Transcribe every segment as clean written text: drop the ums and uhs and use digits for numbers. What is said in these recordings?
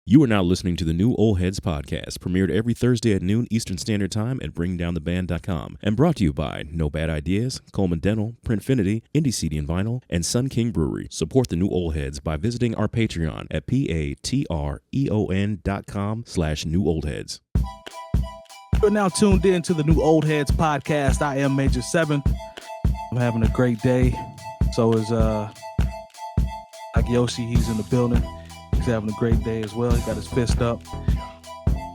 You are now listening to the new Old Heads podcast, premiered every Thursday at noon Eastern Standard Time at BringDownTheBand.com, and brought to you by No Bad Ideas, Coleman Dental, Printfinity, Indie CD and Vinyl, and Sun King Brewery. Support the new Old Heads by visiting our Patreon at patreon.com/newoldheads. You're now tuned in to the new Old Heads podcast. I am Major 7. I'm having a great day. So is Yoshi. He's in the building. He's having a great day as well. He got his fist up.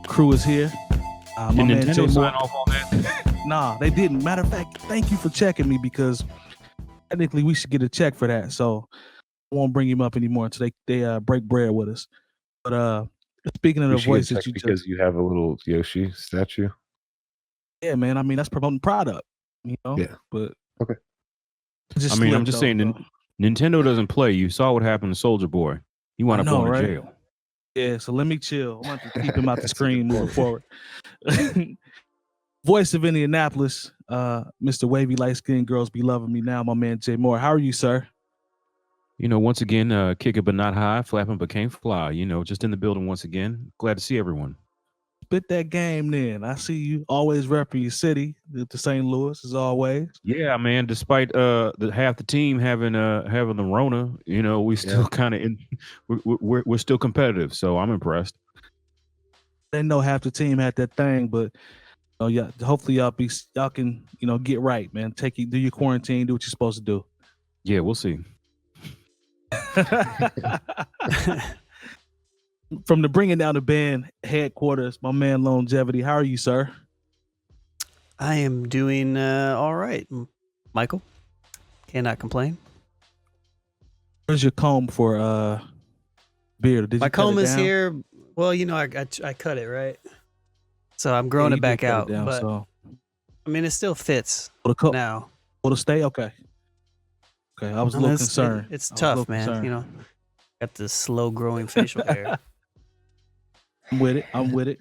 Crew is here. Did Nintendo sign off on that? Nah, they didn't. Matter of fact, thank you for checking me, because technically we should get a check for that. So I won't bring him up anymore until they break bread with us. But speaking of the voice that you because you have a little Yoshi statue. Yeah, man. I mean, that's promoting product, you know. Yeah. But okay. I'm just saying, Nintendo doesn't play. You saw what happened to Soldier Boy. He wound up going to jail. Yeah, so let me chill. I'm going to keep him out the screen moving forward. Voice of Indianapolis, Mr. Wavy Light Skinned Girls Be Loving Me Now, my man Jay Moore. How are you, sir? You know, once again, kicking but not high, flapping but can't fly. You know, just in the building once again. Glad to see everyone. Spit that game then. I see you always repping your city to St. Louis as always. Yeah, man. Despite half the team having the Rona, you know, we still kind of we're still competitive. So I'm impressed. They know half the team had that thing, but yeah, hopefully y'all can get right, man. Do your quarantine, do what you're supposed to do. Yeah, we'll see. From the Bringing Down the Band headquarters, my man Longevity. How are you, sir? I am doing all right, Michael. Cannot complain. Where's your comb for beard? My comb is here. Well, you know, I cut it, right? So I'm growing it back out. But I mean, it still fits now. Will it stay? Okay. I was a little concerned. It's tough, man. Concerned. You know, got this slow growing facial hair. I'm with it.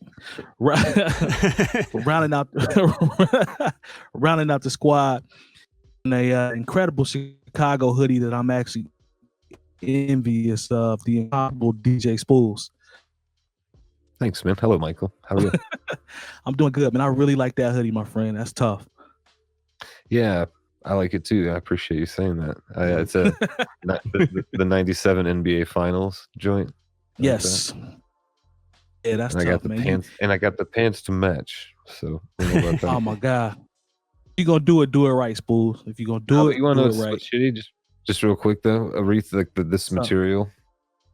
Rounding out the squad in a incredible Chicago hoodie that I'm actually envious of, the incredible DJ Spoolz. Thanks, man. Hello, Michael. How are you? I'm doing good, man. I really like that hoodie, my friend. That's tough. Yeah, I like it too. I appreciate you saying that. It's the 97 NBA Finals joint. Yes. Yeah, that's tough, I got the man. pants, and I got the pants to match. So, oh my god, you gonna do it right, Spoolz. If you gonna do it, you want to know right. What's shitty? Just real quick though, Aretha, like this material,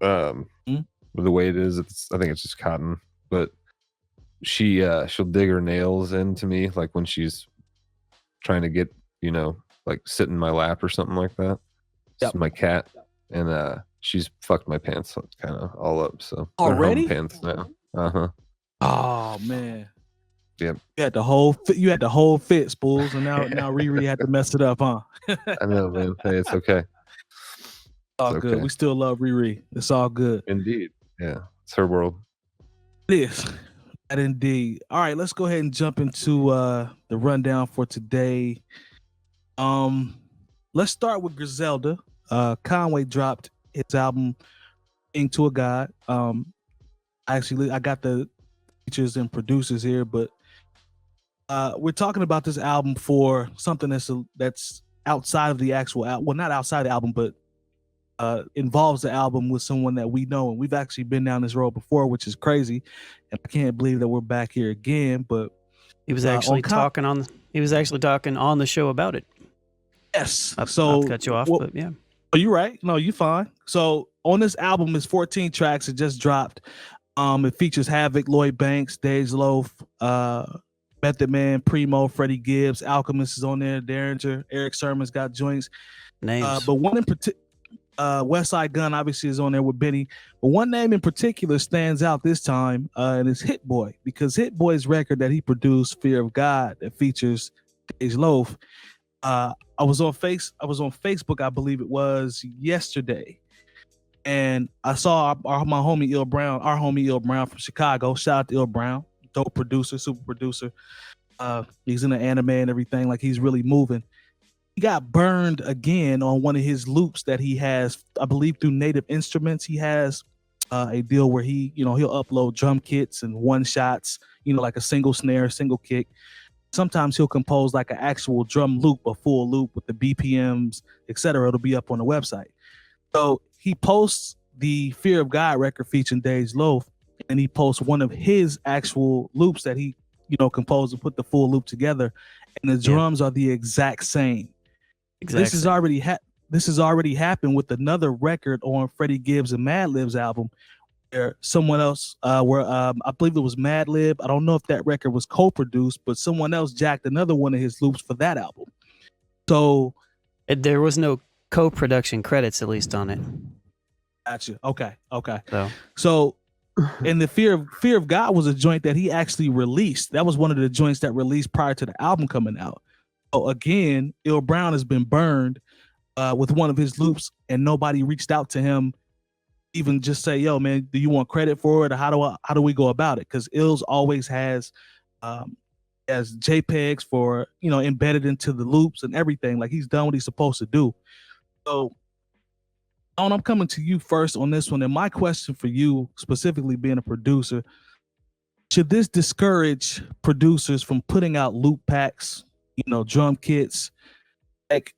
the way it is, I think it's just cotton, but she'll dig her nails into me, like when she's trying to get, like sit in my lap or something like that. Yep. It's my cat, and she's fucked my pants kind of all up. So already they're home pants now. Oh man. Yep. You had the whole fit, Spoolz, and now Riri had to mess it up, huh? I know, man. Hey, it's okay. All good. Okay. We still love Riri. It's all good. Indeed. Yeah. It's her world. It is. That indeed. All right, let's go ahead and jump into the rundown for today. Let's start with Griselda. Conway dropped his album 𝗀𝗄𝗢 𝗏𝗓. I got the features and producers here, but we're talking about this album for something that's outside of the actual album. Well, not outside the album, but involves the album with someone that we know, and we've actually been down this road before, which is crazy, and I can't believe that we're back here again. But he was actually talking on the show about it. Yes. Not to cut you off, but yeah. Oh, you're right. No, you're fine. So on this album is 14 tracks. It just dropped. It features Havoc, Lloyd Banks, Dej Loaf, Method Man, Primo, Freddie Gibbs, Alchemist is on there, Derringer, Eric Sermon's got joints. Names. But one in particular, Westside Gunn obviously is on there with Benny. But one name in particular stands out this time, and it's Hit Boy, because Hit Boy's record that he produced, Fear of God, that features Dej Loaf. I was on Facebook, I believe it was yesterday, and I saw our homie Ill Brown from Chicago. Shout out to Ill Brown, dope producer, super producer. He's in the anime and everything. Like, he's really moving. He got burned again on one of his loops that he has, I believe, through Native Instruments. He has a deal where he'll upload drum kits and one shots, like a single snare, single kick. Sometimes he'll compose like an actual drum loop, a full loop with the BPMs, etc. It'll be up on the website. So he posts the Fear of God record featuring 𝗲𝗓𝗱, and he posts one of his actual loops that he, composed and put the full loop together, and the drums are the exact same. Exactly. This has already happened with another record on Freddie Gibbs and Madlib's album, where someone else, I believe it was Madlib. I don't know if that record was co-produced, but someone else jacked another one of his loops for that album. So there was no co-production credits, at least, on it. Gotcha. Okay. So and the Fear of God was a joint that he actually released. That was one of the joints that released prior to the album coming out. So again, Ill Brown has been burned with one of his loops, and nobody reached out to him, even just say, "Yo, man, do you want credit for it, or how do we go about it?" Because Ills always has JPEGs for embedded into the loops and everything. Like, he's done what he's supposed to do. So, I'm coming to you first on this one, and my question for you, specifically being a producer, should this discourage producers from putting out loop packs, drum kits? Like,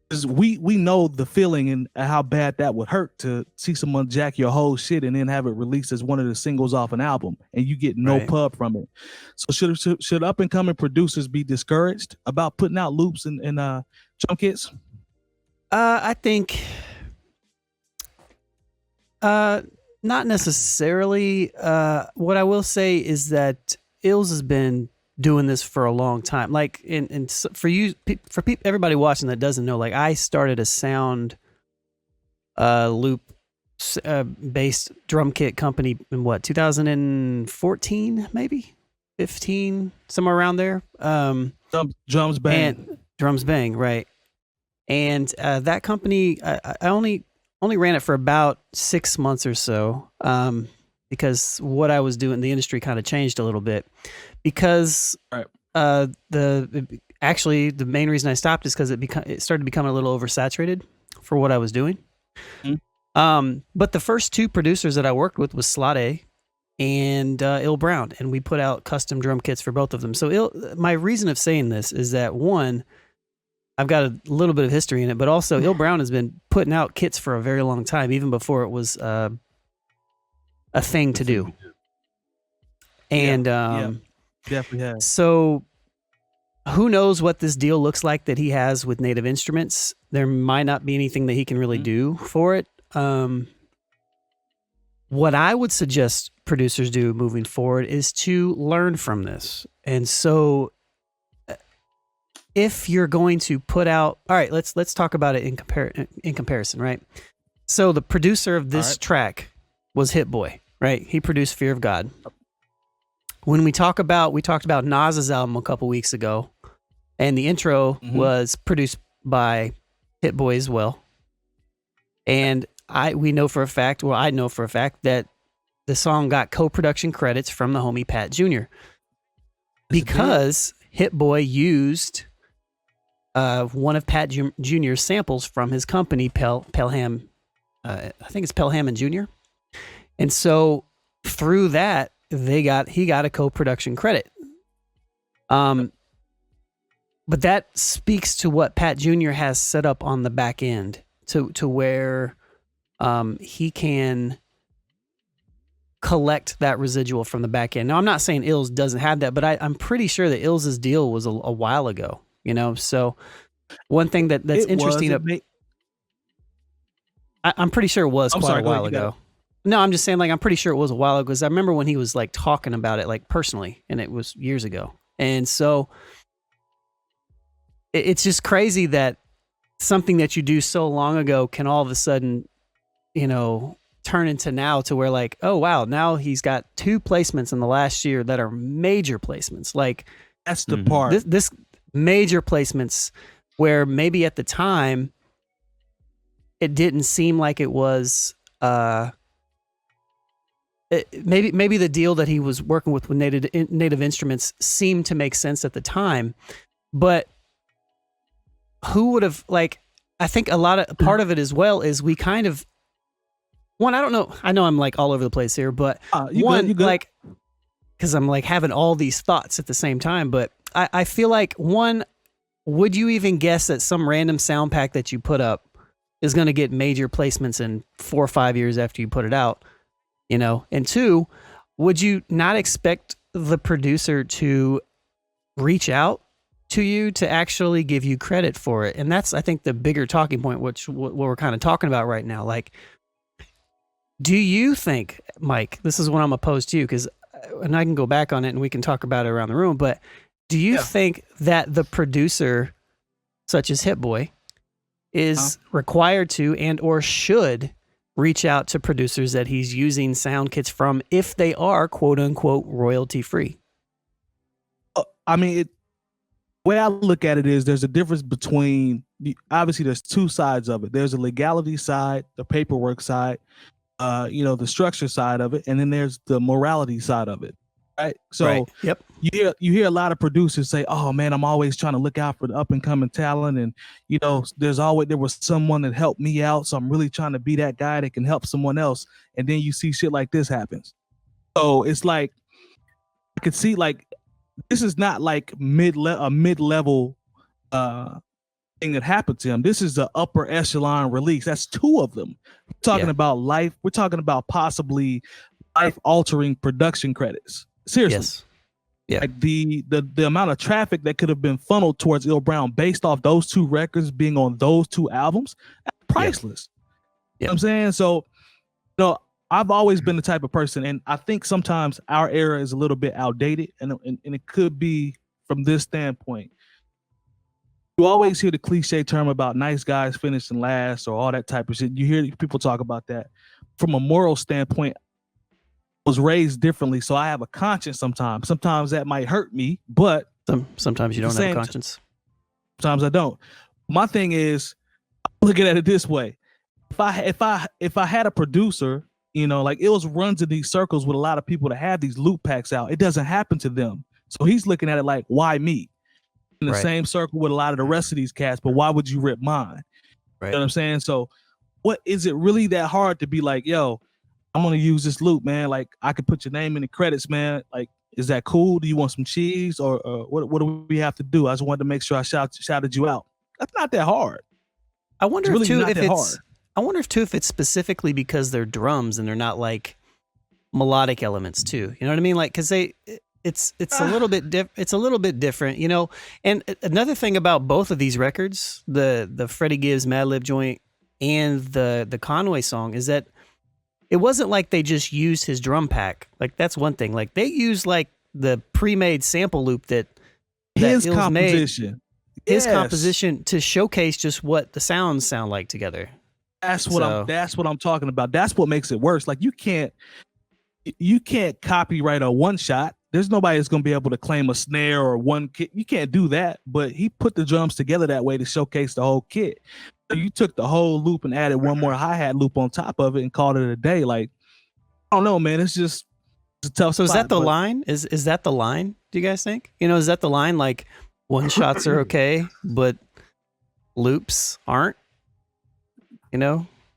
because we know the feeling and how bad that would hurt to see someone jack your whole shit and then have it released as one of the singles off an album, and you get no pub from it. So should up and coming producers be discouraged about putting out loops and drum kits? I think not necessarily. What I will say is that Ills has been doing this for a long time. Like, and for everybody watching that doesn't know, like, I started a sound loop based drum kit company in 2014, maybe 15, somewhere around there. Drums Bang, right? And that company, I only ran it for about 6 months or so, because what I was doing, the industry kind of changed a little bit. Because the main reason I stopped is because it started becoming a little oversaturated for what I was doing. Mm-hmm. But the first two producers that I worked with was 𝗲𝗓𝗱 and Ill Brown, and we put out custom drum kits for both of them. So my reason of saying this is that, one, I've got a little bit of history in it, but also Ill Brown has been putting out kits for a very long time, even before it was a thing to do. And definitely has. So who knows what this deal looks like that he has with Native Instruments? There might not be anything that he can really do for it. What I would suggest producers do moving forward is to learn from this. And so if you're going to put out, all right, let's talk about it in comparison, right? So the producer of this track was Hit Boy, right? He produced Fear of God. When we talked about Nas's album a couple weeks ago, and the intro was produced by Hit Boy as well. And I know for a fact that the song got co-production credits from the homie Pat Jr. because Hit Boy used one of Pat Jr.'s samples from his company, 𝗲𝗱𝗱, I think it's 𝗲𝗱𝗱 Jr. And so through that, he got a co-production credit. But that speaks to what Pat Jr. has set up on the back end to where he can collect that residual from the back end. Now, I'm not saying Ills doesn't have that, but I'm pretty sure that Ills' deal was a while ago, So one thing that's interesting, I'm pretty sure it was quite a while ago. No, I'm just saying, like, I'm pretty sure it was a while ago, because I remember when he was like talking about it, like, personally, and it was years ago. And so it's just crazy that something that you do so long ago can all of a sudden, turn into now to where, like, oh wow, now he's got 2 placements in the last year that are major placements. Like, that's the part. This major placements where maybe at the time it didn't seem like it was. Maybe the deal that he was working with Native Instruments seemed to make sense at the time, but who would have, like, I think part of it as well is we kind of One, I don't know. I know I'm like all over the place here, but You good. like, because I'm like having all these thoughts at the same time. But I feel like one, would you even guess that some random sound pack that you put up is going to get major placements in 4 or 5 years after you put it out? You know, and two, would you not expect the producer to reach out to you to actually give you credit for it? And that's, I think, the bigger talking point, which what we're kind of talking about right now. Like, do you think, Mike, this is what I'm opposed to you, because, and I can go back on it and we can talk about it around the room, but do you think that the producer, such as Hit Boy, is required to and or should reach out to producers that he's using sound kits from if they are quote unquote royalty free? I mean, the way I look at it is there's a difference between, obviously there's two sides of it. There's a legality side, the paperwork side, the structure side of it, and then there's the morality side of it. Right. So Yep. You hear a lot of producers say, "Oh man, I'm always trying to look out for the up and coming talent," and there was someone that helped me out, so I'm really trying to be that guy that can help someone else. And then you see shit like this happens. So it's like I could see like this is not like a mid-level thing that happened to him. This is the upper echelon release. That's 2 of them. We're talking about life. We're talking about possibly life-altering production credits. Seriously. Yes. Yeah. Like the amount of traffic that could have been funneled towards Il Brown based off those 2 records being on those 2 albums, that's priceless. You know what I'm saying? So, I've always been the type of person, and I think sometimes our era is a little bit outdated, and it could be from this standpoint. You always hear the cliche term about nice guys finishing last or all that type of shit. You hear people talk about that. From a moral standpoint, I was raised differently, so I have a conscience sometimes. Sometimes that might hurt me, but sometimes you don't have a conscience. Sometimes I don't. My thing is, looking at it this way: if I had a producer, like Ills runs in these circles with a lot of people that have these loop packs out. It doesn't happen to them, so he's looking at it like, why me? In the same circle with a lot of the rest of these cats, but why would you rip mine? Right. You know what I'm saying? So, what is it really that hard to be like, yo? I'm gonna use this loop, man. Like I could put your name in the credits, man. Like, is that cool? Do you want some cheese or what do we have to do? I just wanted to make sure I shouted you out. That's not that hard. I wonder if it's specifically because they're drums and they're not like melodic elements too. You know what I mean? Like, cause it's a little bit different, And another thing about both of these records, the Freddie Gibbs Mad Lib joint and the Conway song, is that it wasn't like they just used his drum pack. Like that's one thing. Like they used like the pre-made sample loop that his composition, his composition to showcase just what the sounds sound like together. That's what I'm talking about. That's what makes it worse. Like you can't copyright a one shot. There's nobody that's gonna be able to claim a snare or one kit. You can't do that. But he put the drums together that way to showcase the whole kit. You took the whole loop and added one more hi-hat loop on top of it and called it a day. Like, I don't know, man. It's a tough So spot, is that the line? Is that the line, do you guys think? Is that the line, like one shots are okay, but loops aren't?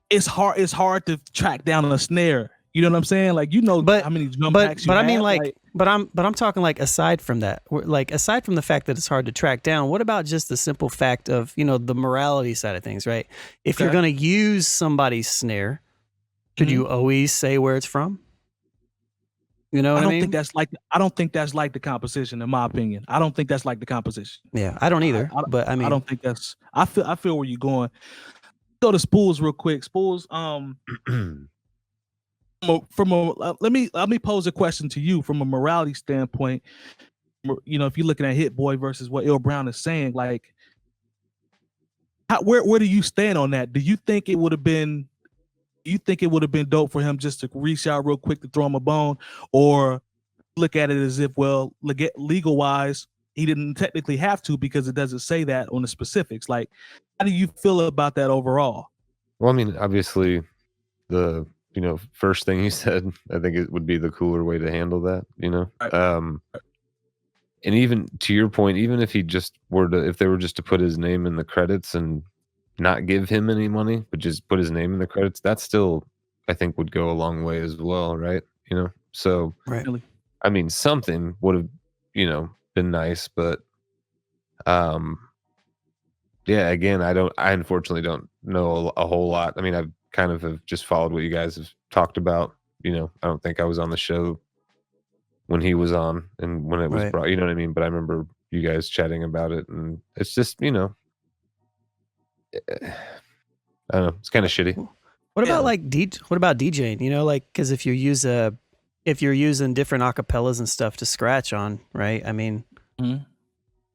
It's hard to track down a snare. You know what I'm saying? Like, how many drum packs you have. I mean, but I'm talking like aside from that, like aside from the fact that it's hard to track down, what about just the simple fact of, the morality side of things, right? If you're going to use somebody's snare, should you always say where it's from? You know what I mean? I don't think that's like the composition, in my opinion. I don't think that's like the composition. Yeah, I don't either. But I mean, I don't think that's. I feel where you're going. Go to Spoolz real quick. Spoolz. Let me pose a question to you from a morality standpoint. If you're looking at Hit Boy versus what Il Brown is saying, like, where do you stand on that? Do you think it would have been dope for him just to reach out real quick to throw him a bone, or look at it as if, well, legal wise, he didn't technically have to because it doesn't say that on the specifics? Like, how do you feel about that overall? Well, I mean, obviously, the first thing he said, I think it would be the cooler way to handle that, and even to your point, even if if they were just to put his name in the credits and not give him any money, but just put his name in the credits, that's still I think would go a long way as well, right? You know, so Right. I mean, something would have, you know, been nice, but yeah, again, I unfortunately don't know a whole lot. I mean, I've kind of have just followed what you guys have talked about. You know, I don't think I was on the show when he was on and when it was brought, you know what I mean? But I remember you guys chatting about it, and it's just, you know, I don't know, it's kind of shitty. What about like what about DJing? You know, like, because if you're using different acapellas and stuff to scratch on, right? I mean,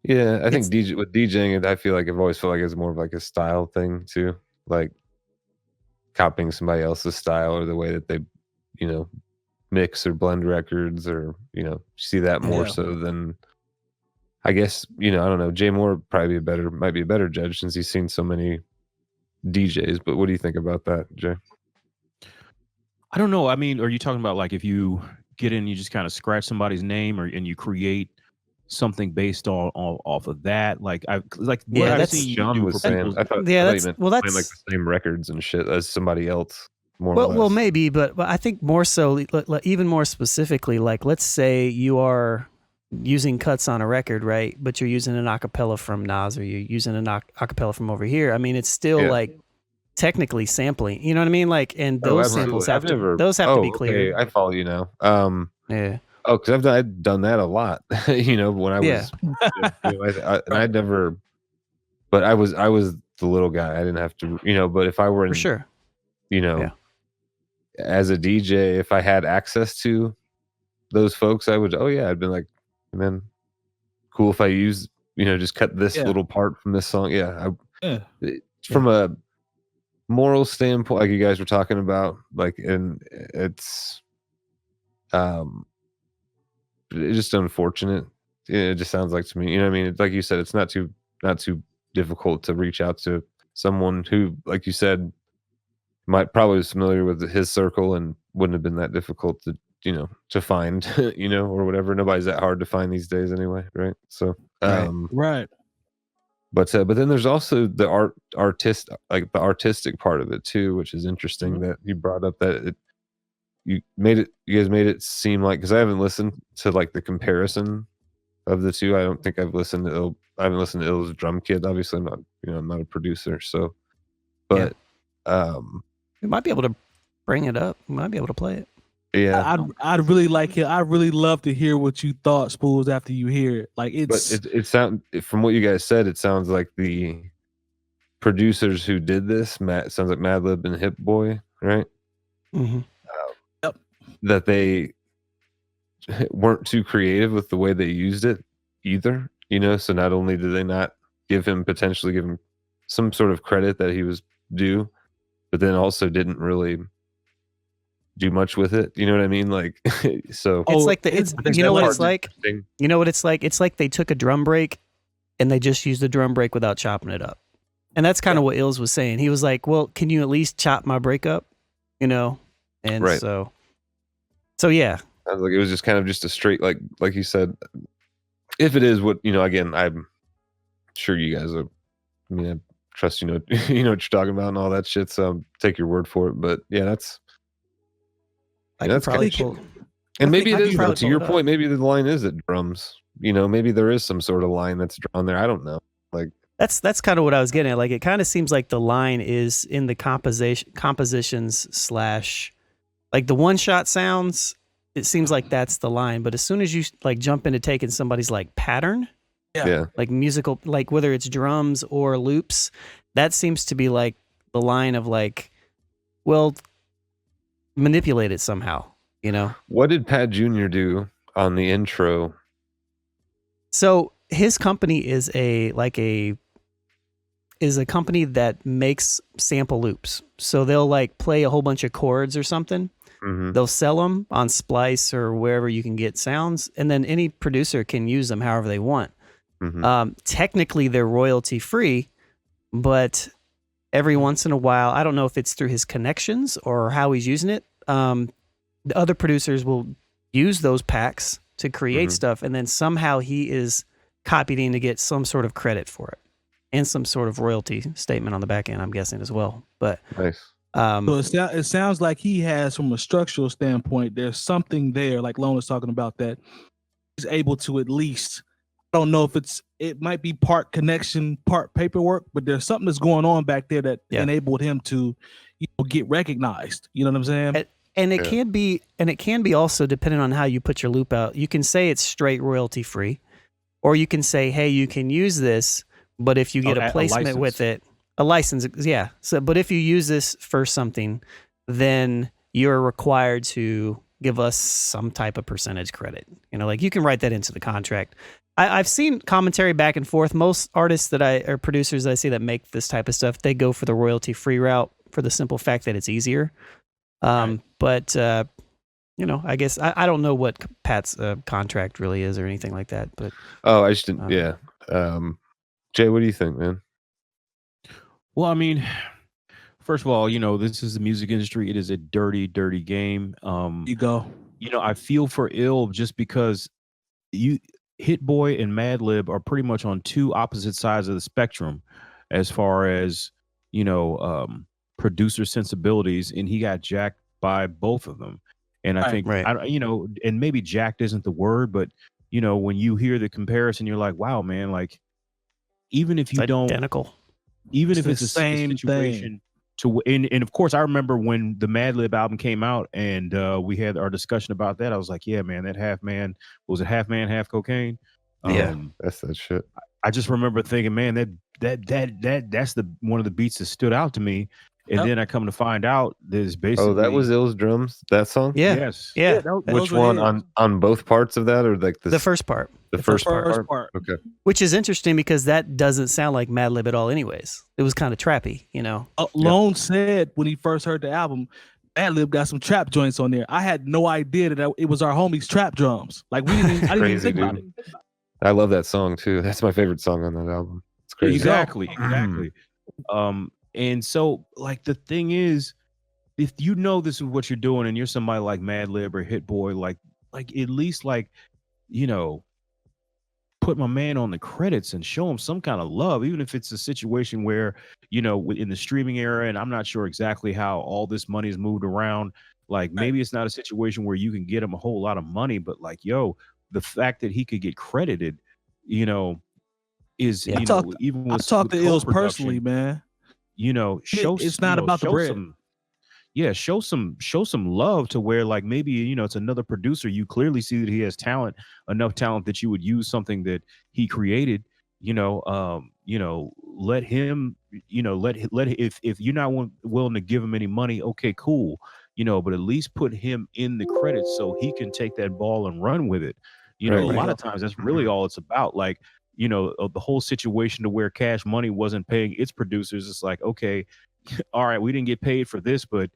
yeah, I think with DJing, I feel like I've always felt like it's more of like a style thing too, like copying somebody else's style or the way that they, you know, mix or blend records, or, you know, see that more so than, I guess, you know, I don't know. Jay Moore probably might be a better judge since he's seen so many DJs. But what do you think about that, Jay? I don't know. I mean, are you talking about like if you get in, you just kind of scratch somebody's name, and you create something based off of that? Like I've seen John was saying. I thought that's playing like the same records and shit as somebody else. Well, maybe, but I think more so, even more specifically, like let's say you are using cuts on a record, right? But you're using an acapella from Nas, or you're using an acapella from over here. I mean, it's still like technically sampling. You know what I mean? Like, and those samples have to be clear. Okay, I follow you now. Yeah. Oh, because I've done that a lot. You know, when I was, and I never. But I was the little guy. I didn't have to, you know. But if I were in, for sure, you know, as a DJ, if I had access to those folks, I would. Oh yeah, I'd been like, man, cool if I use, you know, just cut this little part from this song. From a moral standpoint, like you guys were talking about, like, and it's just unfortunate. It just sounds like to me, you know what I mean? Like you said, it's not too difficult to reach out to someone who, like you said, might probably was familiar with his circle and wouldn't have been that difficult to, you know, to find, you know, or whatever. Nobody's that hard to find these days anyway, right? So right. But then there's also the artistic part of it too, which is interesting that you brought up, that you guys made it seem like, because I haven't listened to like the comparison of the two. I don't think I've listened to I haven't listened to 𝗀𝗋's Drum Kit. Obviously, I'm not a producer, so but we might be able to bring it up. We might be able to play it. Yeah, I'd really like it. I'd really love to hear what you thought, Spoolz, after you hear it. Like it sounds, from what you guys said, it sounds like the producers who did this, sounds like Madlib and Hit Boy, right? Mm-hmm. That they weren't too creative with the way they used it either, you know. So not only did they not potentially give him some sort of credit that he was due, but then also didn't really do much with it. You know what I mean? Like, so it's like you know what it's like? You know what it's like? It's like they took a drum break and they just used the drum break without chopping it up. And that's kind of what 𝗀𝗋 was saying. He was like, well, can you at least chop my break up? You know? And so yeah. Like it was just kind of just a straight, like you said, if it is what, you know, again, I'm sure you guys are, I mean, I trust, you know, you know what you're talking about and all that shit. So take your word for it. But yeah, that's probably cool. And maybe it is, to your point, maybe the line is at drums. You know, maybe there is some sort of line that's drawn there. I don't know. Like that's kind of what I was getting at. Like it kind of seems like the line is in the compositions / like the one shot sounds. It seems like that's the line, but as soon as you like jump into taking somebody's like pattern, like musical, like whether it's drums or loops, that seems to be like the line of like, well, manipulate it somehow, you know? What did Pat Jr. do on the intro? So his company is a company that makes sample loops. So they'll like play a whole bunch of chords or something. Mm-hmm. They'll sell them on Splice or wherever you can get sounds, and then any producer can use them however they want. Mm-hmm. Technically, they're royalty free, but every once in a while, I don't know if it's through his connections or how he's using it. The other producers will use those packs to create stuff, and then somehow he is copying to get some sort of credit for it and some sort of royalty statement on the back end, I'm guessing as well. But nice. So it sounds like he has, from a structural standpoint, there's something there, like Lone was talking about, that he's able to at least, I don't know if it might be part connection, part paperwork, but there's something that's going on back there that enabled him to, get recognized. You know what I'm saying? And it can be also depending on how you put your loop out. You can say it's straight royalty free, or you can say, hey, you can use this, but if you get a placement with it, a license, yeah. So, but if you use this for something, then you're required to give us some type of percentage credit. Like you can write that into the contract. I've seen commentary back and forth. Most artists or producers that I see that make this type of stuff, they go for the royalty free route for the simple fact that it's easier. But I guess I don't know what Pat's contract really is or anything like that. But I just didn't. Yeah. Jay, what do you think, man? Well, I mean, first of all, this is the music industry. It is a dirty, dirty game. You go. I feel for 𝗀𝗚 just because Hit Boy and Madlib are pretty much on two opposite sides of the spectrum as far as, producer sensibilities, and he got jacked by both of them. And I think, and maybe jacked isn't the word, but, when you hear the comparison, you're like, wow, man, like, even if you don't, identical. Even if it's the same situation and of course I remember when the Madlib album came out and we had our discussion about that. I was like, yeah, man, that half man, was it half man, half cocaine? That's that shit. I just remember thinking, man, that's the one of the beats that stood out to me. And then I come to find out there's basically that was 𝗀𝗚's drums, that song? Yeah. Yes. Yeah. Which one on both parts of that, or like the first part? The first part. Okay. Which is interesting because that doesn't sound like Madlib at all anyways. It was kind of trappy, Lone said when he first heard the album, Madlib got some trap joints on there. I had no idea that it was our homie's trap drums. Like I didn't even think about it. I love that song too. That's my favorite song on that album. It's crazy. Exactly. And so, like, the thing is, if this is what you're doing and you're somebody like Madlib or Hit Boy, like at least, like, put my man on the credits and show him some kind of love, even if it's a situation where, in the streaming era, and I'm not sure exactly how all this money is moved around. Like, maybe it's not a situation where you can get him a whole lot of money, but like, the fact that he could get credited, is, even with I've talked to 𝗀𝗚's personally, man. Show it's not about the bread. Show some love to where, like, maybe it's another producer. You clearly see that he has enough talent that you would use something that he created. Let him. If you're not willing to give him any money, okay, cool. But at least put him in the credits so he can take that ball and run with it. A lot of times that's really all it's about. Like, the whole situation to where Cash Money wasn't paying its producers. It's like, okay, all right, we didn't get paid for this, but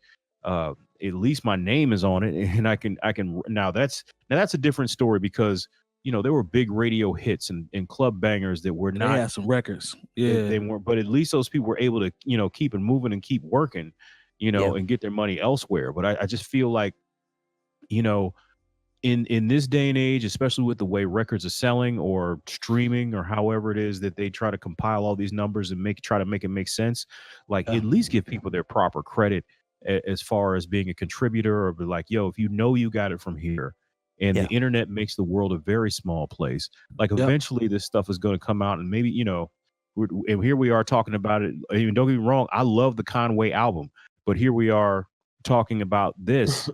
at least my name is on it, and I can now that's a different story because there were big radio hits and club bangers that were not. They had some records. Yeah, they weren't, but at least those people were able to keep it moving and keep working, and get their money elsewhere. But I just feel like, in this day and age, especially with the way records are selling or streaming or however it is that they try to compile all these numbers and try to make it make sense, like at least give people their proper credit as far as being a contributor, or be like, yo, if you got it from here, and the internet makes the world a very small place. Like eventually this stuff is going to come out, and maybe, and here we are talking about it. Even don't get me wrong, I love the Conway album, but here we are talking about this.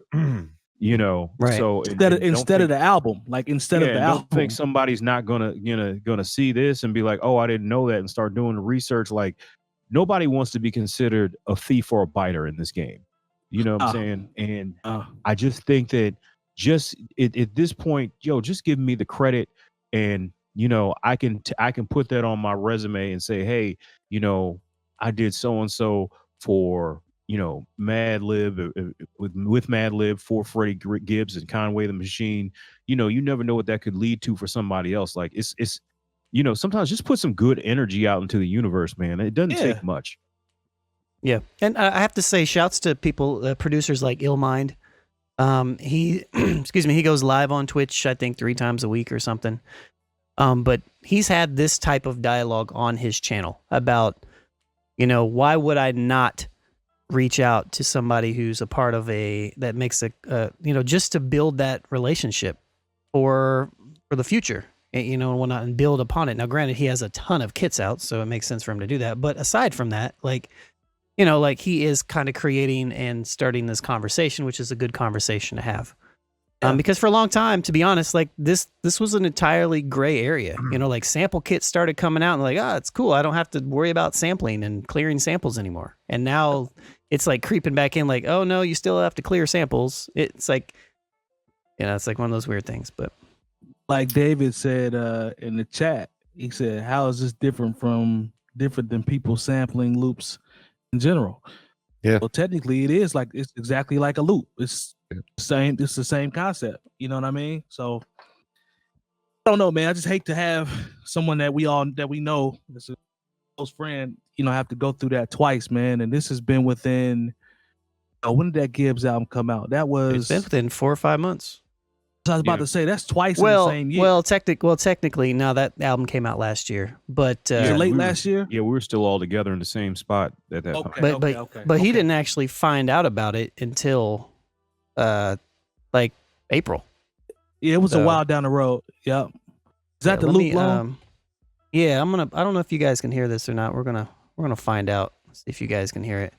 Right. So instead of the album, don't think somebody's not gonna see this and be like, oh, I didn't know that, and start doing the research. Like, nobody wants to be considered a thief or a biter in this game. You know what I'm saying? And I just think that at this point, just give me the credit, and I can put that on my resume and say, hey, I did so and so for Madlib, with Madlib, for Freddie Gibbs and Conway the Machine. You never know what that could lead to for somebody else. Like, it's sometimes just put some good energy out into the universe, man. It doesn't take much. Yeah, and I have to say, shouts to people, producers like Illmind. He, he goes live on Twitch, I think 3 times a week or something. But he's had this type of dialogue on his channel about, why would I not reach out to somebody who's a part of that makes just to build that relationship for the future, and whatnot, and build upon it. Now, granted, he has a ton of kits out, so it makes sense for him to do that. But aside from that, like he is kind of creating and starting this conversation, which is a good conversation to have. Yeah. Because for a long time, to be honest, like this was an entirely gray area. Like sample kits started coming out and like, it's cool. I don't have to worry about sampling and clearing samples anymore. And now it's like creeping back in like, oh no, you still have to clear samples. It's like, it's like one of those weird things. But like David said in the chat, he said, how is this different than people sampling loops in general? Yeah. Well, technically it is like, it's exactly like a loop. It's the same concept. You know what I mean? So I don't know, man. I just hate to have someone that we know, that's a close friend, have to go through that twice, man. And this has been within, when did that Gibbs album come out? That was, it's been within 4 or 5 months. I was about to say that's twice in the same year. Well, technically, no, that album came out last year, but late last year. Yeah, we were still all together in the same spot at that time. But he didn't actually find out about it until like April. Yeah, it was a while down the road. Yep. Is that the loop long? Yeah, I don't know if you guys can hear this or not. We're gonna find out. See if you guys can hear it.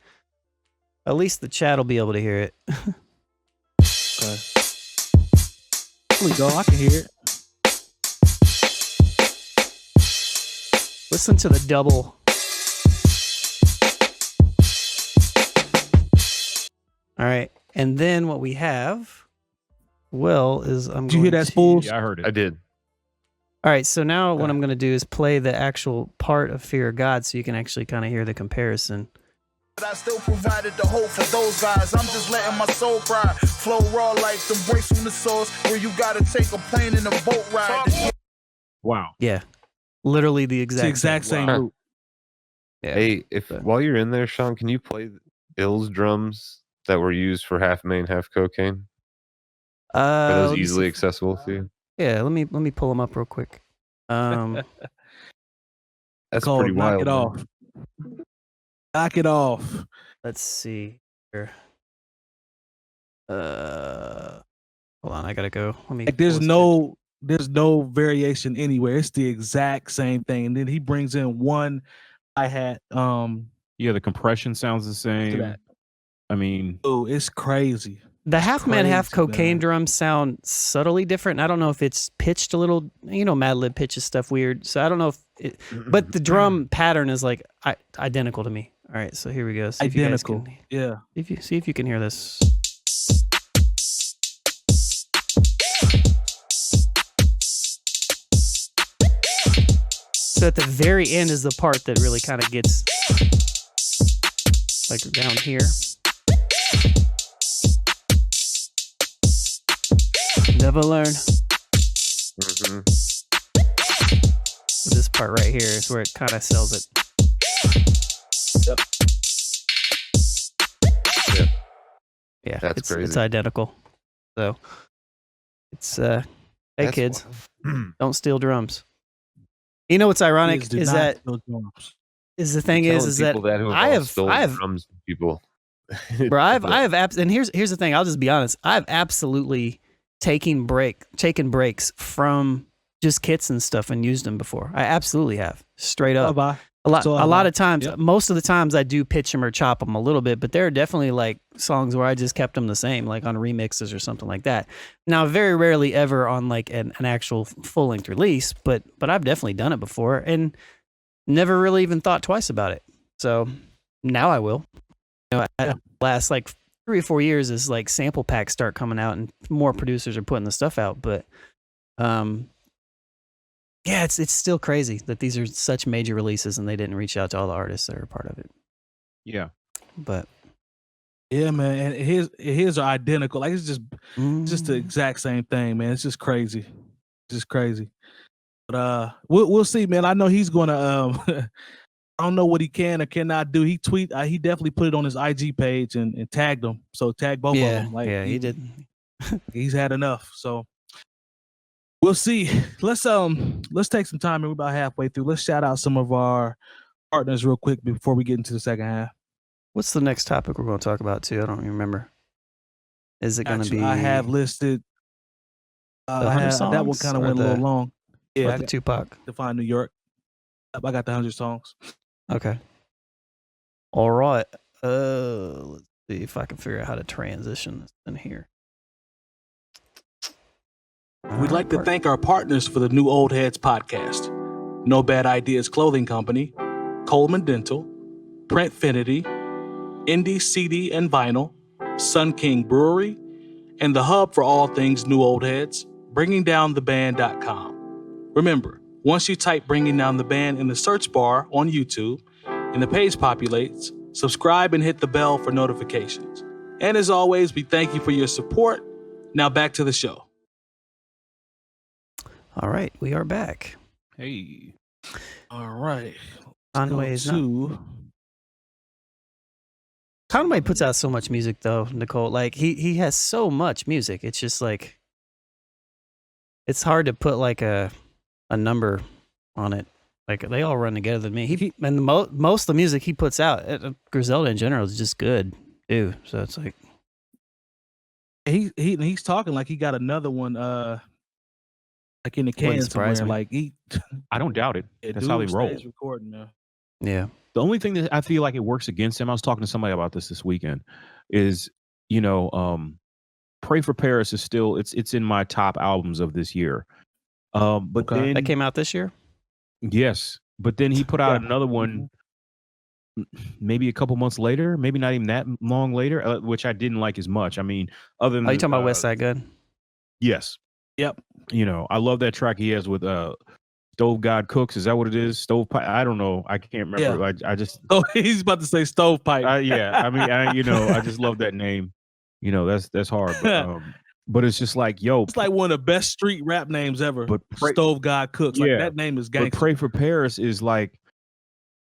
At least the chat will be able to hear it. Okay. Here we go. I can hear it. Listen to the double. All right. And then what we have, is Did you hear that, Spoolz? Yeah, I heard it. I did. All right. So now what I'm going to do is play the actual part of Fear of God so you can actually kind of hear the comparison. But I still provided the hope for those guys. I'm just letting my soul cry. Flow raw like the breaks from the source where you gotta take a plane and a boat ride. Wow. Yeah. Literally the exact same Wow. loop. Yeah. Hey, while you're in there, Sean, can you play Ill's drums that were used for Half Main, Half Cocaine? Are those easily accessible to you? Yeah, let me pull them up real quick. That's Called pretty Knock wild. It Off. Knock It Off. Let's see here. Hold on, I gotta go. Let me. Like there's no variation anywhere. It's the exact same thing. And then he brings in one hi-hat. Yeah, the compression sounds the same. that. I mean, Oh, it's crazy. The Half Man, Half crazy, Cocaine man. drums sound subtly different. I don't know if it's pitched a little. Mad Lib pitches stuff weird, so I don't know if it. But the drum pattern is like identical to me. All right, so here we go. See if you guys Identical. can- Yeah. see if you can hear this. So at the very end is the part that really kind of gets like down here. Never learn. Mm-hmm. This part right here is where it kind of sells it. Yep. Yeah, That's it's crazy. identical. So it's hey That's kids, wild. don't steal drums. You know what's ironic Kids do is not that steal drums. is the thing is that People who I all have stolen drums from people. bro, I have and here's the thing. I'll just be honest. I've absolutely taken breaks from just kits and stuff and used them before. I absolutely have, straight up. Bye-bye. A lot, So a have lot I. of times, Yep. most of the times I do pitch them or chop them a little bit, but there are definitely like songs where I just kept them the same, like on remixes or something like that. Now, very rarely ever on like an actual full length release, but I've definitely done it before and never really even thought twice about it. So now I will. Last like 3 or 4 years as like sample packs start coming out and more producers are putting the stuff out, but yeah, it's still crazy that these are such major releases and they didn't reach out to all the artists that are a part of it. yeah. But Yeah, man. And his are identical. Like it's just the exact same thing, man. It's just crazy. Just crazy. But we'll see, man. I know he's gonna I don't know what he can or cannot do. He definitely put it on his IG page and tagged them. So tag both of them. Like yeah, he did. He's had enough. So we'll see. Let's take some time, and we're about halfway through. Let's shout out some of our partners real quick before we get into the second half. What's the next topic we're going to talk about too? I don't even remember. Is it going to be? I have listed. The 100 songs. That one kind of went a little long. Yeah, the Tupac. Define New York. I got the 100 songs. Okay. All right. Let's see if I can figure out how to transition this in here. We'd like to thank our partners for the New Old Heads podcast. No Bad Ideas Clothing Company, Coleman Dental, Printfinity, Indie CD and Vinyl, Sun King Brewery, and the hub for all things New Old Heads, bringingdowntheband.com. Remember, once you type Bringing Down the Band in the search bar on YouTube and the page populates, subscribe and hit the bell for notifications. And as always, we thank you for your support. Now back to the show. All right, we are back. Hey. All right. Conway puts out so much music though, Nicole. Like he has so much music. It's just like it's hard to put like a number on it. Like they all run together to me. Most of the music he puts out, Griselda in general, is just good too. So it's like he's talking like he got another one like in the can somewhere. Like I don't doubt it. That's how they roll. Recording now. Yeah. The only thing that I feel like it works against him, I was talking to somebody about this weekend, is, Pray for Paris is still, it's in my top albums of this year. But then that came out this year? Yes. But then he put out another one maybe a couple months later, maybe not even that long later, which I didn't like as much. I mean, other than... Are you talking about West Side Gun? Yes. Yep. I love that track he has with Stove God Cooks. Is that what it is? Stovepipe? I don't know. I can't remember. Yeah. I just... Oh, he's about to say Stovepipe. Yeah. I mean, I just love that name. That's hard. But it's just like, yo. It's like one of the best street rap names ever. But Stove God Cooks. Like that name is gangster. But Pray for Paris is like,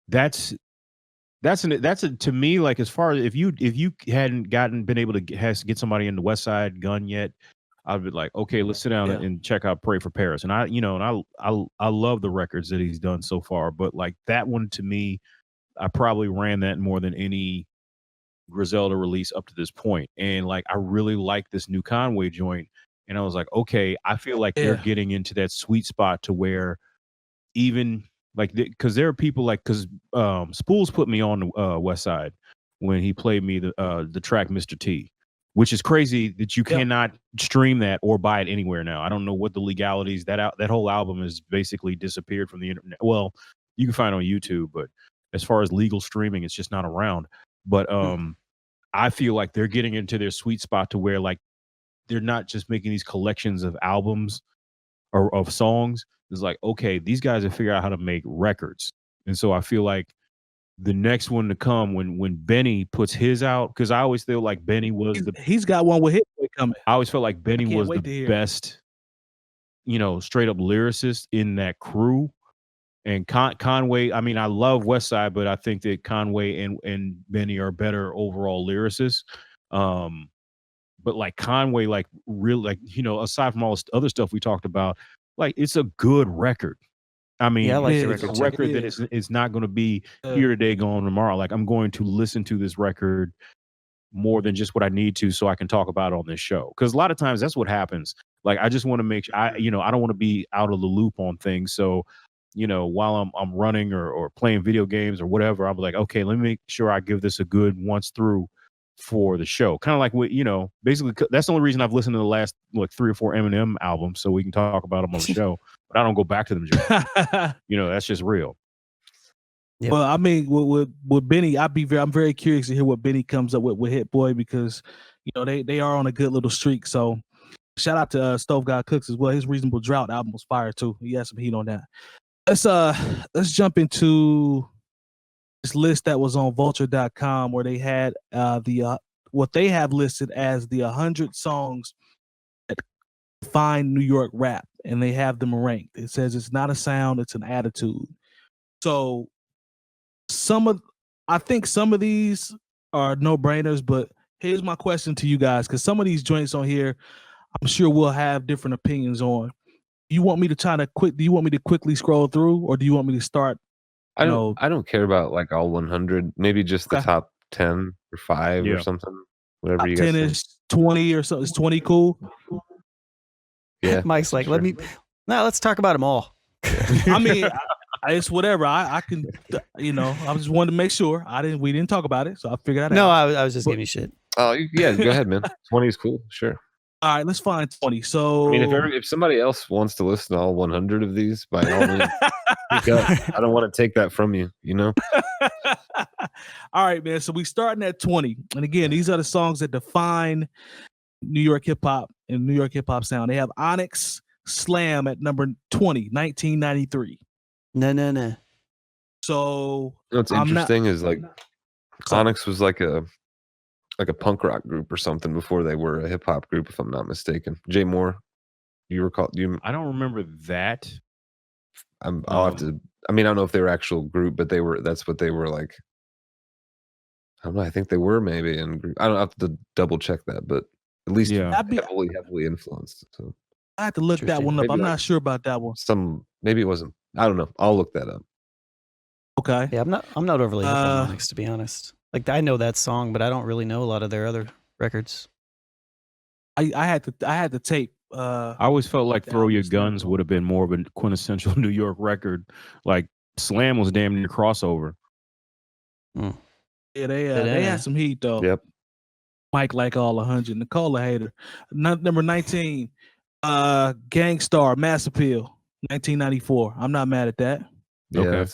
that's to me, like, as far as if you hadn't been able to get somebody in the West Side Gun yet, I'd be like, okay, let's sit down and check out Pray for Paris. And I love the records that he's done so far, but like that one to me, I probably ran that more than any Griselda release up to this point. And like, I really like this new Conway joint. And I was like, okay, I feel like they're getting into that sweet spot to where even like, because there are people like, because Spoolz put me on the West Side when he played me the track Mr. T, which is crazy that you cannot stream that or buy it anywhere now. I don't know what the legalities, that whole album has basically disappeared from the internet. Well, you can find it on YouTube, but as far as legal streaming, it's just not around. But I feel like they're getting into their sweet spot to where like they're not just making these collections of albums or of songs. It's like, okay, these guys have figured out how to make records. And so I feel like the next one to come when Benny puts his out, because I always feel like Benny was he's got one with Hit Boy coming. I always felt like Benny was the best, straight up lyricist in that crew. And Conway, I mean, I love West Side, but I think that Conway and Benny are better overall lyricists. But like Conway, like really, like, aside from all this other stuff we talked about, like it's a good record. I mean, I like it's a record that is not going to be here today, gone tomorrow. Like I'm going to listen to this record more than just what I need to, so I can talk about it on this show. Because a lot of times that's what happens. Like I just want to make sure I don't want to be out of the loop on things. So, while I'm running or playing video games or whatever, I'll be like, okay, let me make sure I give this a good once through for the show. Kind of like what, basically that's the only reason I've listened to the last like 3 or 4 Eminem albums, so we can talk about them on the show. But I don't go back to them. That's just real. Yep. Well, I mean, with Benny, I'm very curious to hear what Benny comes up with Hit Boy, because they are on a good little streak. So shout out to Stove God Cooks as well. His Reasonable Drought album was fire too. He had some heat on that. Let's jump into this list that was on vulture.com, where they had what they have listed as the 100 songs that define New York rap, and they have them ranked. It says it's not a sound, it's an attitude. So I think some of these are no-brainers, but here's my question to you guys, because some of these joints on here, I'm sure we'll have different opinions on. Do you want me to quickly scroll through, or do you want me to start? I don't care about like all 100, maybe just the top 10 or 5 or something. Whatever top you guys 10 think. is 20 or so. Is 20 cool? Yeah. Mike's like, let's talk about them all. I mean, it's whatever. I can, I just wanted to make sure. We didn't talk about it, so I figured that No, out. I was just giving you shit. Oh, yeah, go ahead, man. 20 is cool. Sure. All right, let's find 20. So I mean, if somebody else wants to listen to all 100 of these, by all means, speak up. I don't want to take that from you, All right, man. So we starting at 20. And again, these are the songs that define New York hip hop and New York hip hop sound. They have Onyx Slam at number 20, 1993. No. So what's interesting is like Onyx was like a punk rock group or something before they were a hip hop group, if I'm not mistaken. Jay Moore, you recall? I don't remember that. I'll have to. I mean, I don't know if they were actual group, but that's what they were like. I don't know. I think they were maybe in group. I don't have to double check that, but at least heavily influenced. So I have to look that one up. Maybe I'm not sure about that one. Maybe it wasn't. I don't know. I'll look that up. Okay. Yeah, I'm not overly hip on Onyx, to be honest. Like, I know that song, but I don't really know a lot of their other records. I had to tape. I always felt like Throw Your Guns would have been more of a quintessential New York record. Like Slam was damn near crossover. Yeah, they had some heat though. Yep. Mike like all 100. Nicole a hater. Number 19, Gang Starr, Mass Appeal, 1994. I'm not mad at that. Yeah, okay.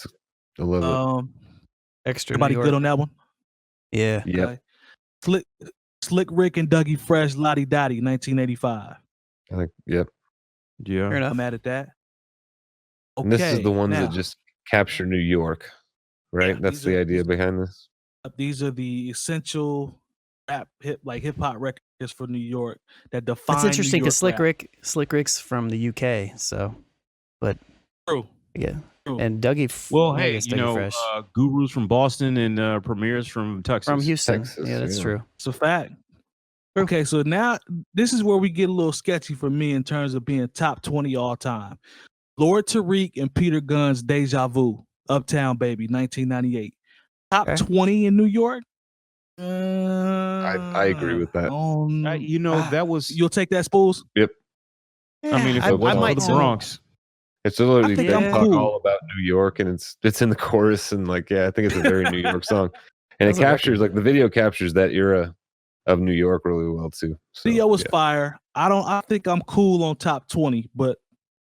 I love it. Extra. Everybody good on that one? Yeah. Yeah. Okay. Slick Rick and Dougie Fresh, Lottie Dottie, 1985. I think. Yep. Yeah. Fair enough. I'm mad at that. Okay. And this is the ones that just capture New York, right? Yeah, That's the idea behind this. These are the essential rap hip hop records for New York that define. It's interesting because Slick Rick's from the UK, so. But true. Yeah. True. And Dougie. Well, I hey, guess Dougie Fresh. Guru's from Boston and Premier's from Texas. From Houston. Texas, yeah, that's true. It's a fact. Okay, so now this is where we get a little sketchy for me in terms of being top 20 all time. Lord Tariq and Peter Gunn's Deja Vu, Uptown Baby, 1998. Top 20 in New York? I agree with that. That was. You'll take that, Spoolz? Yep. I mean, if it wasn't for the Bronx. It's literally think they I'm talk cool. all about New York, and it's in the chorus, and I think it's a very New York song, and it captures the video captures that era of New York really well too. So, Video was fire. I think I'm cool on top 20, but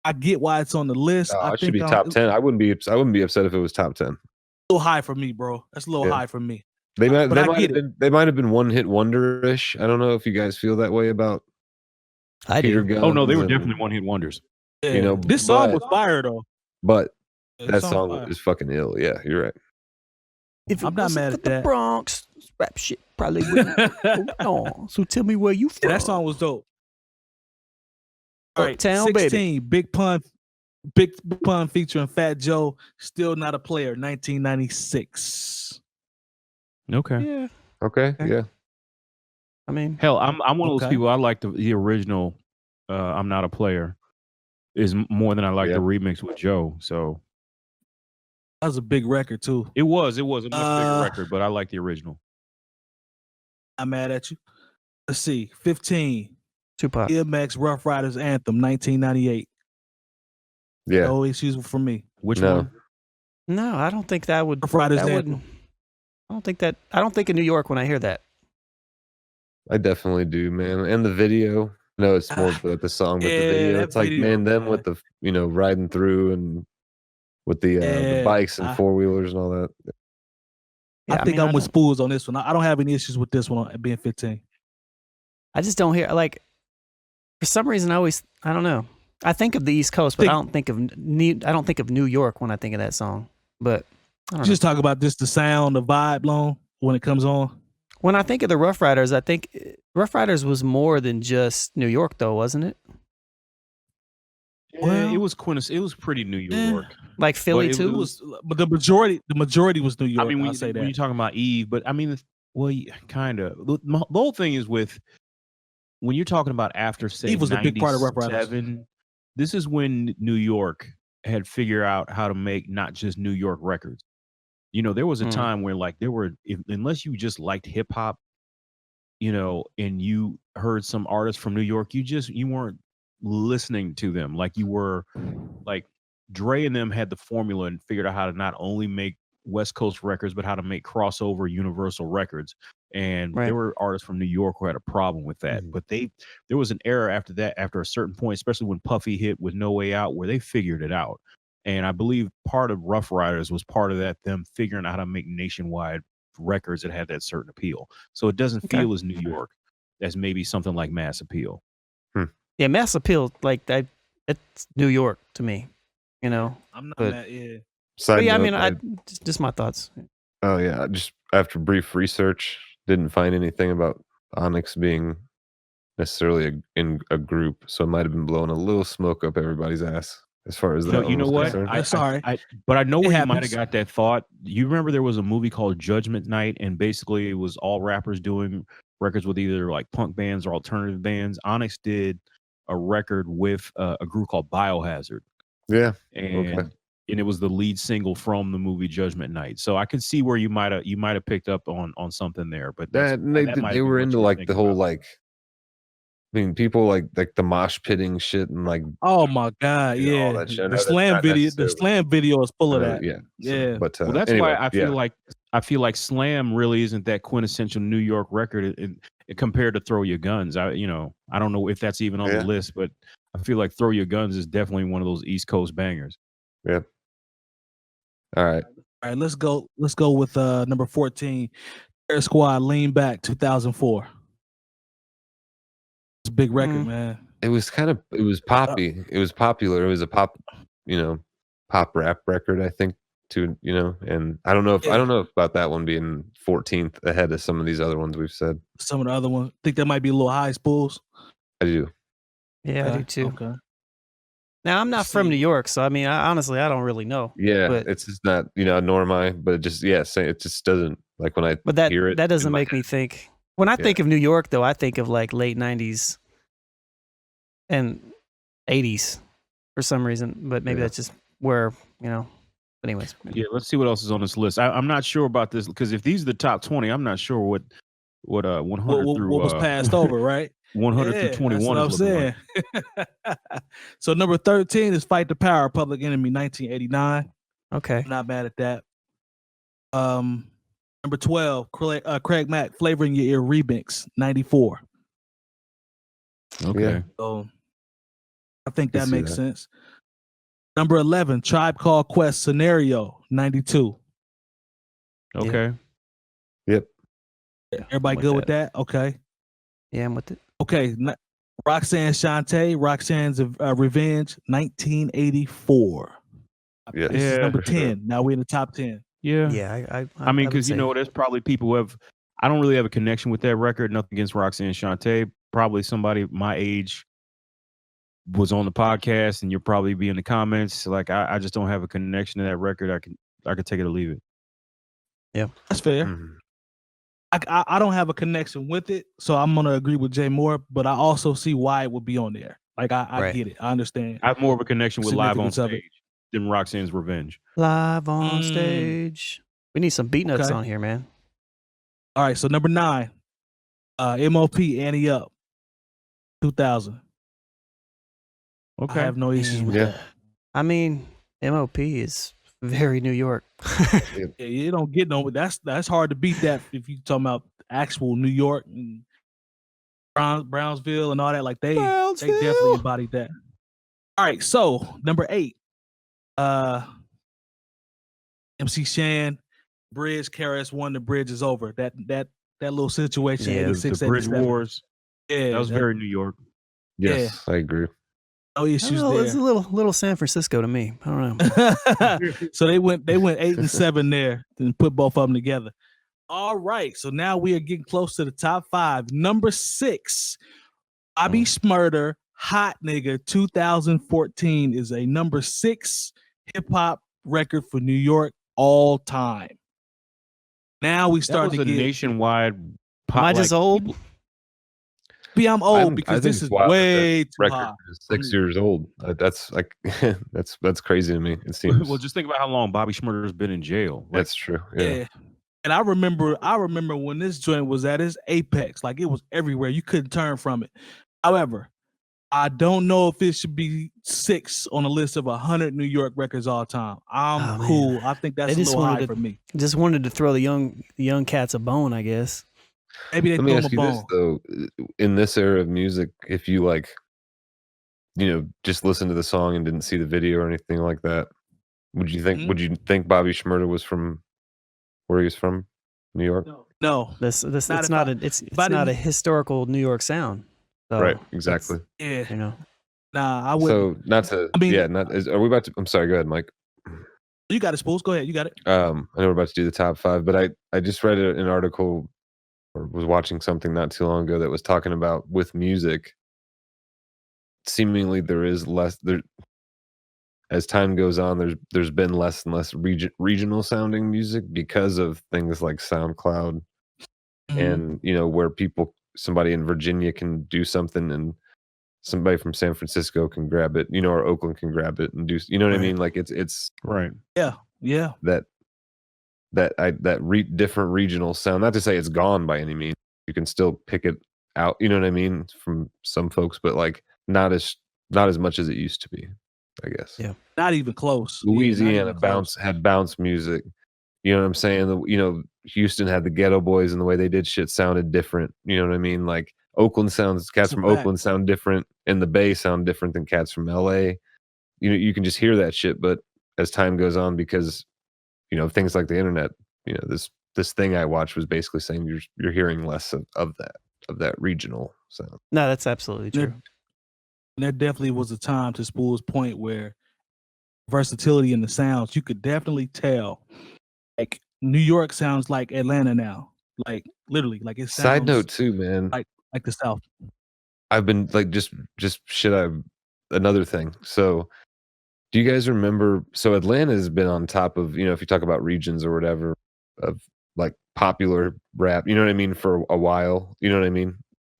I get why it's on the list. It should be top 10. I wouldn't be upset if it was top 10. A little high for me, bro. That's a little high for me. They might have been one hit wonder-ish. I don't know if you guys feel that way about Peter Guns. Oh no, they were definitely one hit wonders. Yeah. This song was fire though. But that song is fucking ill. Yeah, you're right. If I'm not mad at the that. Bronx rap shit probably wouldn't go on. So tell me where you from. That song was dope. All right, Uptown 16, Baby. Big Pun featuring Fat Joe, Still Not a Player, 1996. Okay. Yeah. Okay. Yeah. I mean, hell, I'm one of those people. I like the original. I'm Not a Player is more than I like the remix with Joe. So that was a big record too. It was a much bigger record, but I like the original. I'm mad at you. Let's see, 15. Tupac. DMX Rough Riders Anthem, 1998. Yeah. No issues for me. Which one? No, I don't think that would. Rough Riders that Anthem. I don't think of New York when I hear that. I definitely do, man. And the video. No, it's more about the song, but the video. It's like, man, them with the riding through and with the bikes and four wheelers and all that. I think I'm with Spoolz on this one. I don't have any issues with this one being 15. I just don't hear for some reason I don't know. I think of the East Coast, but I don't think of New York when I think of that song. But I don't know. Just talk about the sound, the vibe, long when it comes on. When I think of the Rough Riders, I think Rough Riders was more than just New York, though, wasn't it? Well, it was It was pretty New York, like Philly too. But the majority was New York. I mean, when say that. you're talking about Eve, but I mean, kind of. The whole thing is with when you're talking about after say Eve was a big part of Rough Riders. This is when New York had figured out how to make not just New York records. You know, there was a time where like unless you just liked hip hop, you know, and you heard some artists from New York, you weren't listening to them like you were. Like Dre and them had the formula and figured out how to not only make West Coast records, but how to make crossover Universal records. And there were artists from New York who had a problem with that. But there was an era after that, after a certain point, especially when Puffy hit with No Way Out, where they figured it out. And I believe part of Rough Riders was part of that, them figuring out how to make nationwide records that had that certain appeal. So it doesn't feel as New York as maybe something like Mass Appeal. Yeah, Mass Appeal, like that, it's New York to me, you know. I'm not mad, yeah. But yeah, I mean, just my thoughts. Oh yeah, just after brief research, didn't find anything about Onyx being necessarily in a group, so it might have been blowing a little smoke up everybody's ass as far as that. No, you know what? Sorry, but I know where you might have got that thought. You remember there was a movie called Judgment Night, and basically it was all rappers doing records with either like punk bands or alternative bands. Onyx did a record with a group called Biohazard. Yeah, and it was the lead single from the movie Judgment Night. So I can see where you might have picked up on something there. But they were into like the whole like. I mean, people like the mosh pitting shit and like. Oh my god, yeah, all that shit. The slam video is full of that. Yeah. But that's anyway, why I feel like Slam really isn't that quintessential New York record compared to Throw Your Guns. I don't know if that's even on the list, but I feel like Throw Your Guns is definitely one of those East Coast bangers. Yeah. All right. Let's go with number 14, Terror Squad, Lean Back, 2004. It's a big record, man. It was poppy. It was popular. It was a pop rap record, I think, too, and I don't know if about that one being 14th ahead of some of these other ones we've said. Some of the other ones. Think that might be a little high, Spoolz? I do. Yeah, I do too. Okay. Now, I'm not from New York, so I mean, honestly, I don't really know. Yeah, but it's just not, nor am I, but it just, it just doesn't, like when I hear it. That doesn't make me think. When I think of New York, though, I think of like late 90s and 80s for some reason, but maybe that's just where, but anyways. Yeah, let's see what else is on this list. I'm not sure about this, because if these are the top 20, I'm not sure what 100 through what was passed over, right? 100 through 21 that's what I'm saying. So number 13 is Fight the Power, Public Enemy, 1989. Okay. Not bad at that. Number 12, Craig Mack, Flavor in Your Ear remix, 94. Okay. So I think that makes sense. Number 11, Tribe Called Quest, Scenario, 92. Okay. Yep. Everybody good with that? Okay. Yeah, I'm with it. Okay. Roxanne Shante, Roxanne's Revenge, 1984. Yeah. This is number 10. Now we're in the top 10. Yeah. Yeah. I mean, because there's probably people who have. I don't really have a connection with that record. Nothing against Roxanne Shante. Probably somebody my age was on the podcast, and you'll probably be in the comments. Like I just don't have a connection to that record. I could take it or leave it. Yeah, that's fair. Mm-hmm. I don't have a connection with it, so I'm gonna agree with Jay more. But I also see why it would be on there. Like I get it. I understand. I have more of a connection with Live on Stage than Roxanne's Revenge. Live on Stage. We need some beat nuts on here, man. All right, so number 9, MOP, Annie Up, 2000. Okay. I have no issues with that. I mean, MOP is very New York. Yeah, you don't get no, but that's hard to beat that if you talking about actual New York and Brownsville and all that. Like they definitely embodied that. All right, so number 8, MC Shan, Bridge, KRS-One, The Bridge is Over. That little situation. Yeah, the Bridge Wars. Yeah, that was very New York. Yes, I agree. No issues there. It's a little San Francisco to me. I don't know. So they went 8 and 7 there and put both of them together. All right, so now we are getting close to the top 5. Number 6, Bobby Shmurda, Hot Nigga, 2014 is a number 6 hip hop record for New York all time. Now we start to get nationwide. Am I just old? Maybe I'm old because this is way too record high. is 6 years old. That's like that's crazy to me. It seems. Well, just think about how long Bobby Shmurda's been in jail. Like, That's true. Yeah. And I remember when this joint was at its apex, like it was everywhere. You couldn't turn from it. However, I don't know if it should be 6 on the list of 100 New York records all time. I'm cool. I think that's a little high for me. Just wanted to throw the young cats a bone, I guess. Maybe they Let me throw ask them a you this bone. though: in this era of music, if you like, just listen to the song and didn't see the video or anything like that, would you think? Would you think Bobby Shmurda was from where he was from, New York? No, it's not a historical New York sound. So right, exactly. Yeah, Nah, I wouldn't. So not to. I mean, are we about to? I'm sorry. Go ahead, Mike. You got it, Spoolz. Go ahead. You got it. I know we're about to do the top 5, but I just read an article or was watching something not too long ago that was talking about with music. Seemingly, there is less there. As time goes on, there's been less and less regional sounding music because of things like SoundCloud, and where somebody in Virginia can do something and somebody from San Francisco can grab it, or Oakland can grab it and do, what I mean? Like it's right. Yeah. Different regional sound. Not to say it's gone by any means. You can still pick it out, you know what I mean, from some folks, but like not as much as it used to be, I guess. Yeah. Not even close. Louisiana had bounce music. You know what I'm saying? Houston had the Ghetto Boys, and the way they did shit sounded different. You know what I mean? Like cats from Oakland sound different, and the Bay sound different than cats from LA. You can just hear that shit, but as time goes on, because things like the internet, this thing I watched was basically saying you're hearing less of that regional sound. No, that's absolutely true. And there definitely was a time, to Spool's point, where versatility in the sounds, you could definitely tell. Like New York sounds like Atlanta now, like literally, like it sounds. Side note too, man. Like the South. I've been like just another thing. So, do you guys remember? So Atlanta has been on top of if you talk about regions or whatever of like popular rap. You know what I mean? For a while. You know what I mean?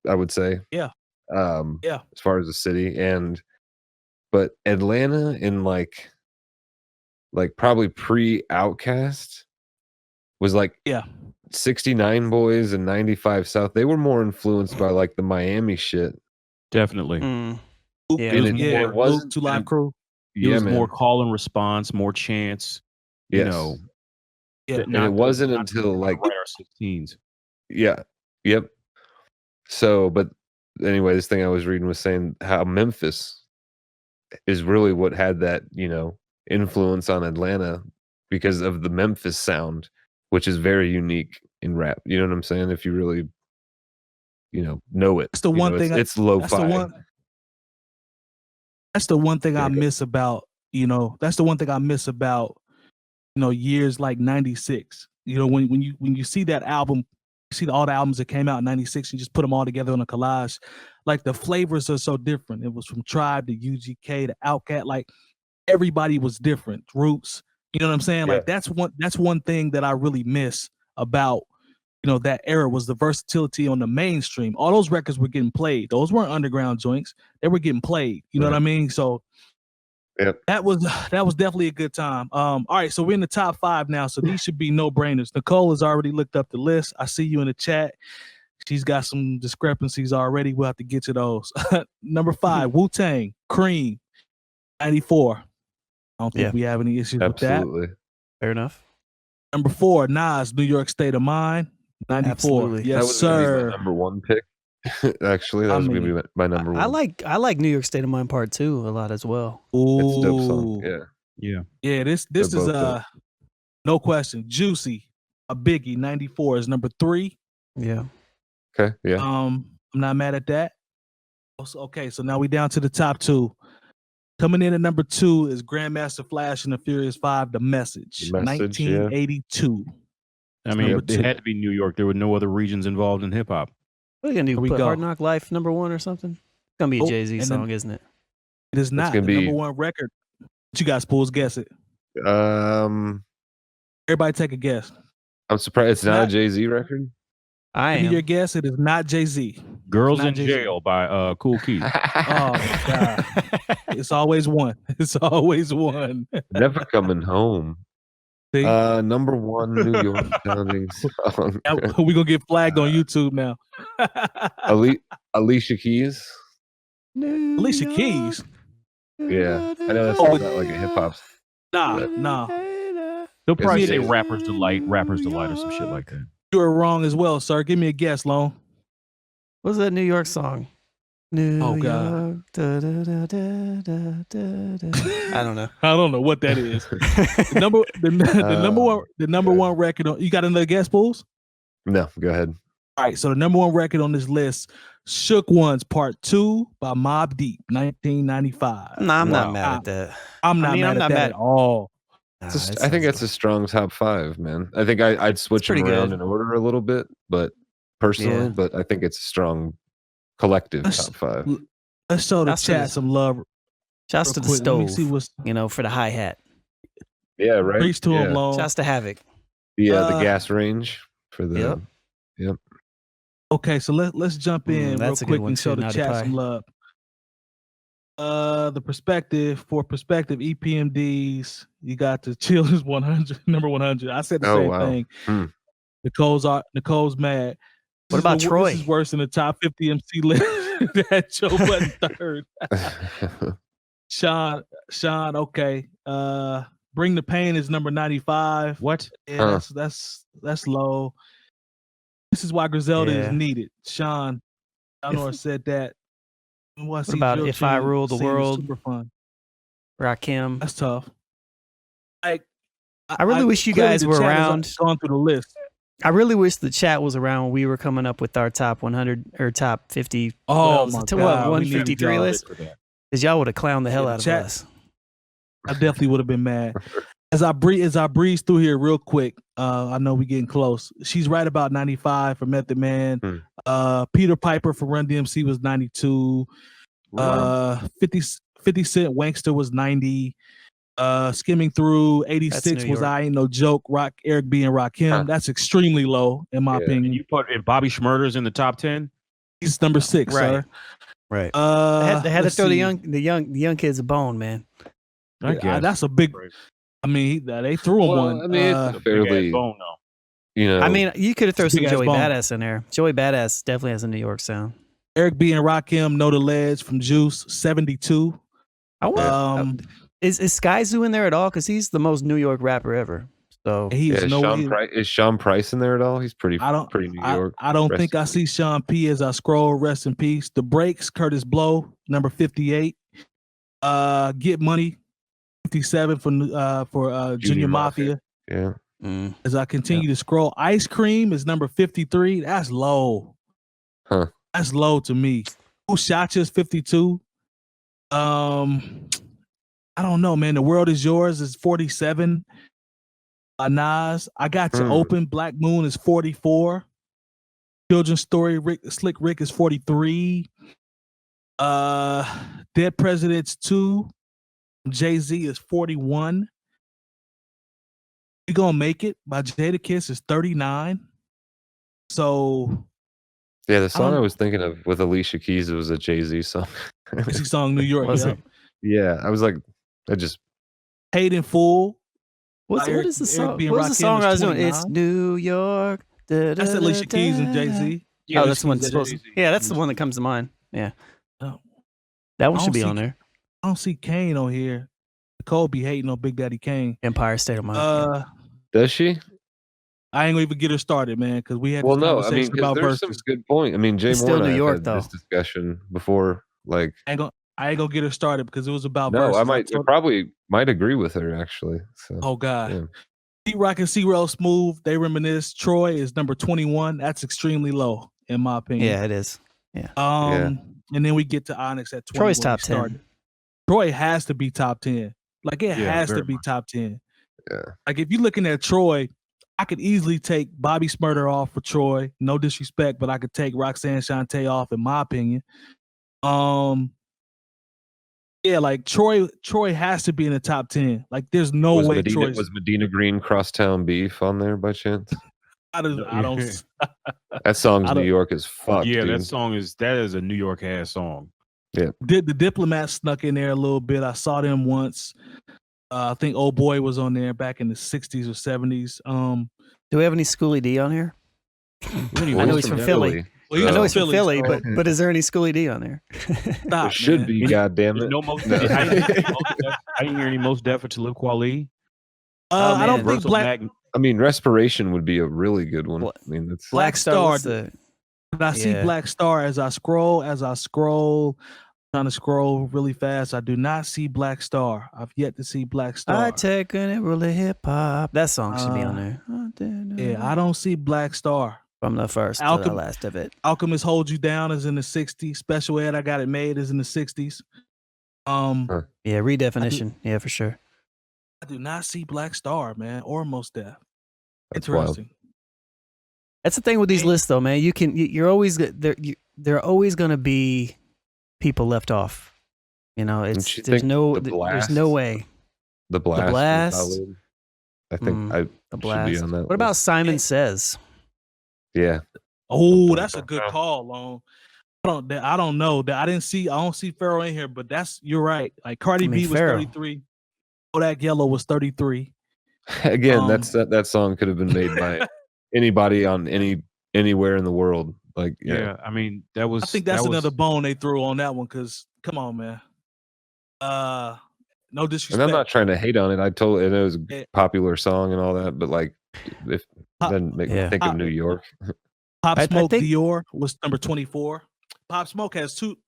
I would say. Yeah. As far as the city, but Atlanta in like probably pre-Outkast was like 69 Boys and 95 South. They were more influenced by like the Miami shit. Definitely. It wasn't Two Live Crew. It was more call and response, more chance. Yes. And it wasn't until like our 16s. Yeah. Yep. So, but anyway, this thing I was reading was saying how Memphis is really what had that, influence on Atlanta because of the Memphis sound, which is very unique in rap. You know what I'm saying? If you really, know it. That's the one thing. It's lo-fi. That's the one thing I miss about, that's the one thing I miss about, years like 96. When you see that album, you see all the albums that came out in 96, you just put them all together on a collage. Like the flavors are so different. It was from Tribe to UGK to Outkast. Like everybody was different. Roots. You know what I'm saying? Like that's one thing that I really miss about, that era was the versatility on the mainstream. All those records were getting played. Those weren't underground joints. They were getting played. You know what I mean? So that was definitely a good time. All right, so we're in the top 5 now. So these should be no-brainers. Nicole has already looked up the list. I see you in the chat. She's got some discrepancies already. We'll have to get to those. Number 5, Wu-Tang Cream, 94. I don't think we have any issues with that. Absolutely. Fair enough. Number 4, Nas, New York State of Mind, 94. Absolutely. Yes, that was sir. My number 1 pick. Actually, that was going to be my number 1. I like New York State of Mind Part 2 a lot as well. Ooh. It's a dope song. Yeah. This is no question. Juicy, a biggie. 94 is number 3. Yeah. Okay. Yeah. I'm not mad at that. Okay, so now we down to the top 2. Coming in at number 2 is Grandmaster Flash and the Furious 5, The Message, 1982. I mean, it had to be New York. There were no other regions involved in hip hop. What are you gonna do? Put Hard Knock Life number 1 or something? It's gonna be a Jay-Z song, isn't it? It is not the number 1 record. What you guys Spoolz? Guess it. Everybody take a guess. I'm surprised it's not a Jay-Z record. I Give me am. your guess. It is not Jay-Z. Girls Not in Jay-Z. Jail by 𝐀𝐁𝐿 Oh God. It's always one. It's always one. Never Coming Home. See? Number one New York sounding song. We're gonna get flagged on YouTube now. Alicia Keys. Alicia Keys. Yeah, I know that's not like a hip hop. Nah. They'll probably It's say Jay-Z. Rapper's Delight or some shit like that. You were wrong as well, sir. Give me a guess, Lone. What's that New York song? Oh, God. York, da, da, da, da, da, da. I don't know. I don't know what that is. the number one record on. You got another guess, Spoolz? No, go ahead. All right, so the number one record on this list, Shook Ones Part 2 by Mobb Deep, 1995. No, I'm not Wow. mad at that. I'm not mad at that at all. Nah, I that think sounds that's a strong top 5, man. I think I'd switch them pretty around good. in order a little bit, but personally, Yeah. but I think it's a strong collective Let's- top 5. Let's show the That's chat good. some love. Shouts real to the quick. Let me see stove, what's for the hi-hat. Yeah, right. preach to him, yeah. Lone. Shouts to Havoc. The Uh, gas range for the. Yep. Okay, so let's jump in real that's a good quick one and show too, the Naughty chat Pie. some love. The perspective EPMDs, you got the Children's 100, number 100. I said the Oh, same wow. thing. Hmm. Nicole's mad. What about Troy? This is worse than the top 50 MC list. That Joe Budden third. Sean, okay. Bring the Pain is number 95. What? Yeah, that's low. This is why Griselda is Yeah. needed. Sean Eleanor said that. What about If I Rule the World? Super fun. Rakim. That's tough. Like, I really wish you clearly guys the were chat has around. Gone through the list. I really wish the chat was around when we were coming up with our top 100 or top 50. Oh, my my God. God. 153 list? Because y'all would have clowned the hell out of chat- us. I definitely would have been mad. As I breeze through here real quick, I know we're getting close. She's right about 95 for Method Man. Peter Piper for Run DMC was 92. 50 Cent Wankster was 90. Skimming through 86 New was York. I Ain't No Joke, Eric B and Rakim. That's extremely low in my Yeah. opinion. You put in Bobby Schmurder's in the top 10? He's number 6, Right. sir. Right. They had to let's throw see. the young kids a bone, man. I Yeah, guess. that's a big. Right. I mean, they threw him Well, one. I mean, it's fairly, Bone, though. I mean, you could have thrown some big-ass Joey bone. Badass in there. Joey Badass definitely has a New York sound. Eric B and Rakim, Know the Ledge from Juice, 72. I wonder, is Sky Zoo in there at all? Because he's the most New York rapper ever. So He is is Sean Price in there at all? He's pretty New York. I don't Rest think in I peace. see Sean P as I scroll. Rest in peace. The Breaks, Curtis Blow, number 58. Get Money, 57 for Junior Mafia. Yeah. As I continue to scroll, Ice Cream is number 53. That's low. Huh. That's low to me. Who Shot You is 52. I don't know, man. The World Is Yours is 47. Nas, I Got You Open. Black Moon is 44. Children's Story, Slick Rick is 43. Dead Presidents 2, Jay-Z is 41. We Gonna Make It by Jadakiss is 39. So Yeah, the song I was thinking of with Alicia Keys, it was a Jay-Z song. Easy Song New York. Was yeah. it? Yeah, I was like, I just Paid in Full. what Eric- is the Eric song? B. and What was the Rakim song is I was doing? 29. It's New York. That's Alicia Keys and Jay-Z. Yeah, Oh, that's the one. Alicia Supposed Keys. yeah, that's the one that comes to mind. Yeah, Oh. that one I should don't be see- on there. I don't see Kane on here. Nicole be hating on Big Daddy Kane. Empire State of Mind. does she? I ain't gonna even get her started, man, because we had Well, this no, I mean, conversation 'cause about there's some verses. good point. I mean, Jay It's Moore still and I New have York, had though. this discussion before. Like, I ain't gonna get her started because it was about no, verses. I probably might agree with her actually. So, Oh God. yeah. T-Rock and C-Rail Smooth, they reminisce. Troy is number 21. That's extremely low, in my opinion. Yeah, it is. And then we get to Onyx at 20. Troy's when we top 10. started. Troy has to be top 10. Like it Yeah, has to very be much. top 10. Yeah. Like if you're looking at Troy, I could easily take Bobby Smurder off for Troy. No disrespect, but I could take Roxanne Shante off, in my opinion. Yeah, like Troy has to be in the top 10. Like there's no way Troy's Was Medina Green Crosstown Beef on there by chance? I don't. That song's I New don't- York as fuck. Yeah, dude. that is a New York ass song. Did the Diplomat snuck in there a little bit? I saw them once. I think Old Boy was on there back in the 60s or 70s. Do we have any Schoolie D on here? Well, I know he's from Philly. Well, I know he's from Philly, so- but is there any Schoolie D on there? Stop, There should man. be, goddamn it. No most. I didn't hear any most Def or Talib Kweli. I don't man. think Russell Black I mean, Respiration would be a really good one. Bla- I mean, that's Black Star. what's the- But I see Yeah. Black Star as I scroll, trying to scroll really fast. I do not see Black Star. I've yet to see Black Star. I taking it really hip hop. That song should be on there. Yeah, I don't see Black Star. From the first to the Alchemy- last of it. Alchemist Hold You Down is in the 60s. Special Ed, I Got It Made is in the 60s. Yeah, redefinition. Yeah, for sure. I do not see Black Star, man, or Most Def. That's wild. Interesting. That's the thing with these lists, though, man. You're always there are always going to be people left off. You know, Don't you there's think no the there's no Blast- way. the Blast. Blast. Khalid. I think I The should Blast. be on that. What about list. Simon Says? Yeah, Oh, that's a good call, Lone. I don't know that I don't see Pharaoh in here, but you're right. Like Cardi I mean, B was Pharoah. 33. Kodak Yellow was 33. again, that song could have been made by anybody on anywhere in the world. Like, Yeah, I mean that was. I think that's that was- another bone they threw on that one. Cause come on, man. No disrespect. and I'm not trying to hate on it. I know it was a Yeah. popular song and all that, but like, if then make me Yeah. think of New York. Pop I Smoke think- Dior was number 24. Pop Smoke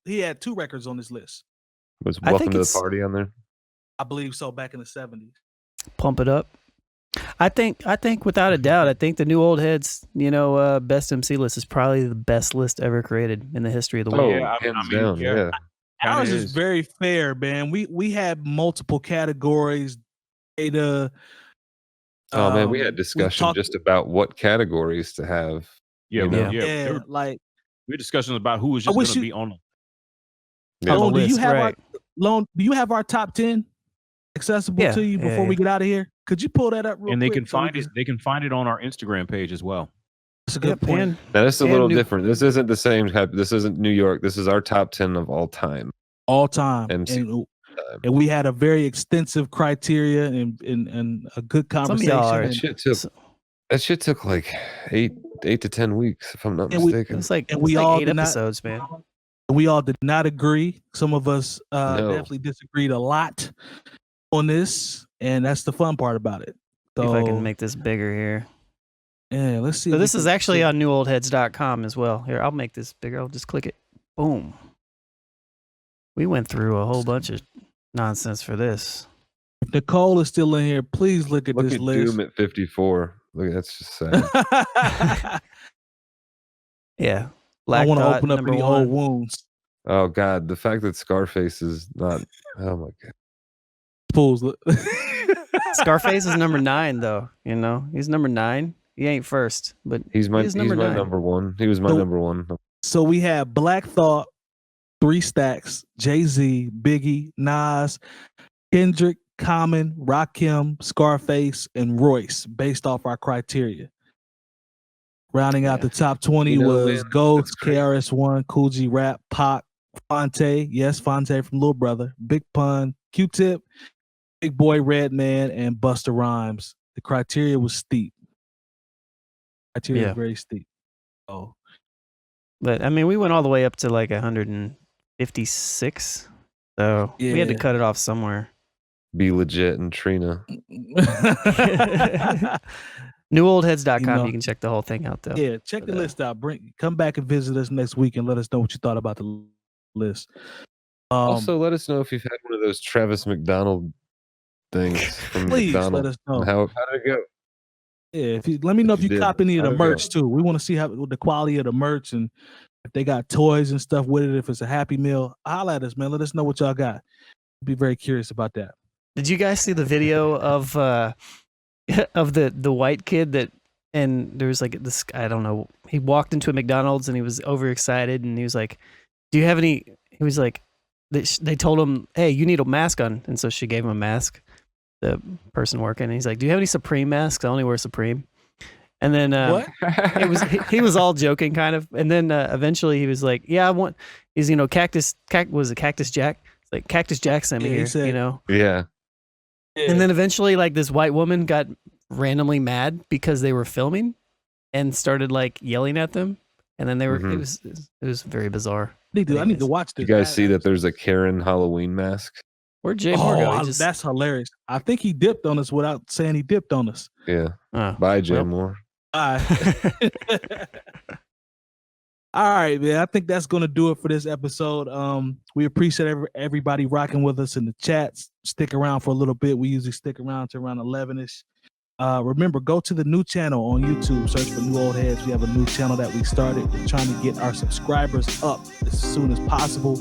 he had two records on this list. Was I Welcome think to the it's- Party on there? I believe so, back in the 70s. Pump it up. I think without a doubt, I think the New Old Heads, best MC list is probably the best list ever created in the history of the world. yeah, I hands mean, down. yeah. Yeah. Kinda Ours is very fair, man. We had multiple categories. Data. Oh man, we Um, had discussion talked- just about what categories to have. Yeah, you we- know? yeah. Yeah, There like were discussions about who was I just wish going to you- be on. Yeah. On the Lone, do you list, have right. do you have our top 10 accessible Yeah, to you yeah, before we yeah. get out of here? Could you pull that up real And they quick can so we find it. They can find it on our Instagram page as well. That's a good Yep, point. and Now this is a And little New- different. This isn't the same type. This isn't New York. This is our top 10 of all time. All time. MC And we had a very extensive criteria and a good Some of conversation. y'all are- That shit took like eight to 10 weeks, if I'm not And we- mistaken. it's like And we it's like all 8 did not- episodes, man. We all did not agree. Some of us No. definitely disagreed a lot on this, and that's the fun part about it. See if I So, can make this bigger here. yeah, let's see. So if this we is can actually see- on newoldheads.com as well. Here, I'll make this bigger. I'll just click it. Boom. We went through a whole bunch of nonsense for this. If Nicole is still in here, please look at Look this at list. Doom at 54. Look, that's just sad. Yeah. I Black want to Dot, open up number any one. old wounds. Oh God, the fact that Scarface is not. Oh my God. Spoolz, look. Scarface is number 9, though. He's number 9. He ain't first, but He's my He's number 9. number one. He was my So- number one. So we have Black Thought, 3 Stacks, Jay-Z, Biggie, Nas, Kendrick, Common, Rakim, Scarface, and Royce, based off our criteria. Rounding out the top 20 You know, was man, that's Ghost, crazy. KRS-One, Cool G Rap, Pac, Fonte, yes, Fonte from Lil Brother, Big Pun, Q-Tip, Big Boy Redman, and Busta Rhymes. The criteria was steep. Criteria Yeah. was very steep. Oh, But I mean, we went all the way up to like 156. So we had to Yeah. cut it off somewhere. Be Legit and Trina. Newoldheads.com. You know- You can check the whole thing out, though. Yeah, check the list out. Come back and visit us next week and let us know what you thought about the list. Also, let us know if you've had one of those Travis McDonald things from please McDonald's. let us know. And how did it go? Yeah, let me know if you did, cop any of the how'd it go? merch too. We want to see how the quality of the merch and if they got toys and stuff with it. If it's a Happy Meal, holla at us, man. Let us know what y'all got. Be very curious about that. Did you guys see the video of of the white kid that? And there was like this, I don't know. He walked into a McDonald's and he was overexcited and he was like, "Do you have any?" He was like, they told him, "Hey, you need a mask on," and so she gave him a mask. The person working, and he's like, "Do you have any Supreme masks? I only wear Supreme." And then What? he was all joking kind of. And then eventually he was like, yeah, he's, Cactus Jack? It's like Cactus Jack sent me Yeah, he here, said- Yeah. And then eventually like this white woman got randomly mad because they were filming and started like yelling at them. And then they were, it was very bizarre. I need to watch this. You guys see that there's a Karen Halloween mask? Where'd Jay Moore go? That's hilarious. I think he dipped on us without saying he dipped on us. Yeah. Oh, Bye, Jay well. Moore. All right, man. I think that's going to do it for this episode. We appreciate everybody rocking with us in the chats. Stick around for a little bit. We usually stick around to around 11ish. Remember, go to the new channel on YouTube. Search for New Old Heads. We have a new channel that we started. We're trying to get our subscribers up as soon as possible.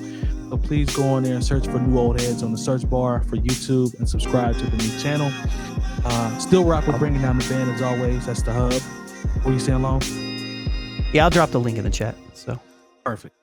So please go on there and search for New Old Heads on the search bar for YouTube and subscribe to the new channel. Still rock with Bringing Down the Band as always. That's the hub. What are you saying, Long? Yeah, I'll drop the link in the chat. So Perfect.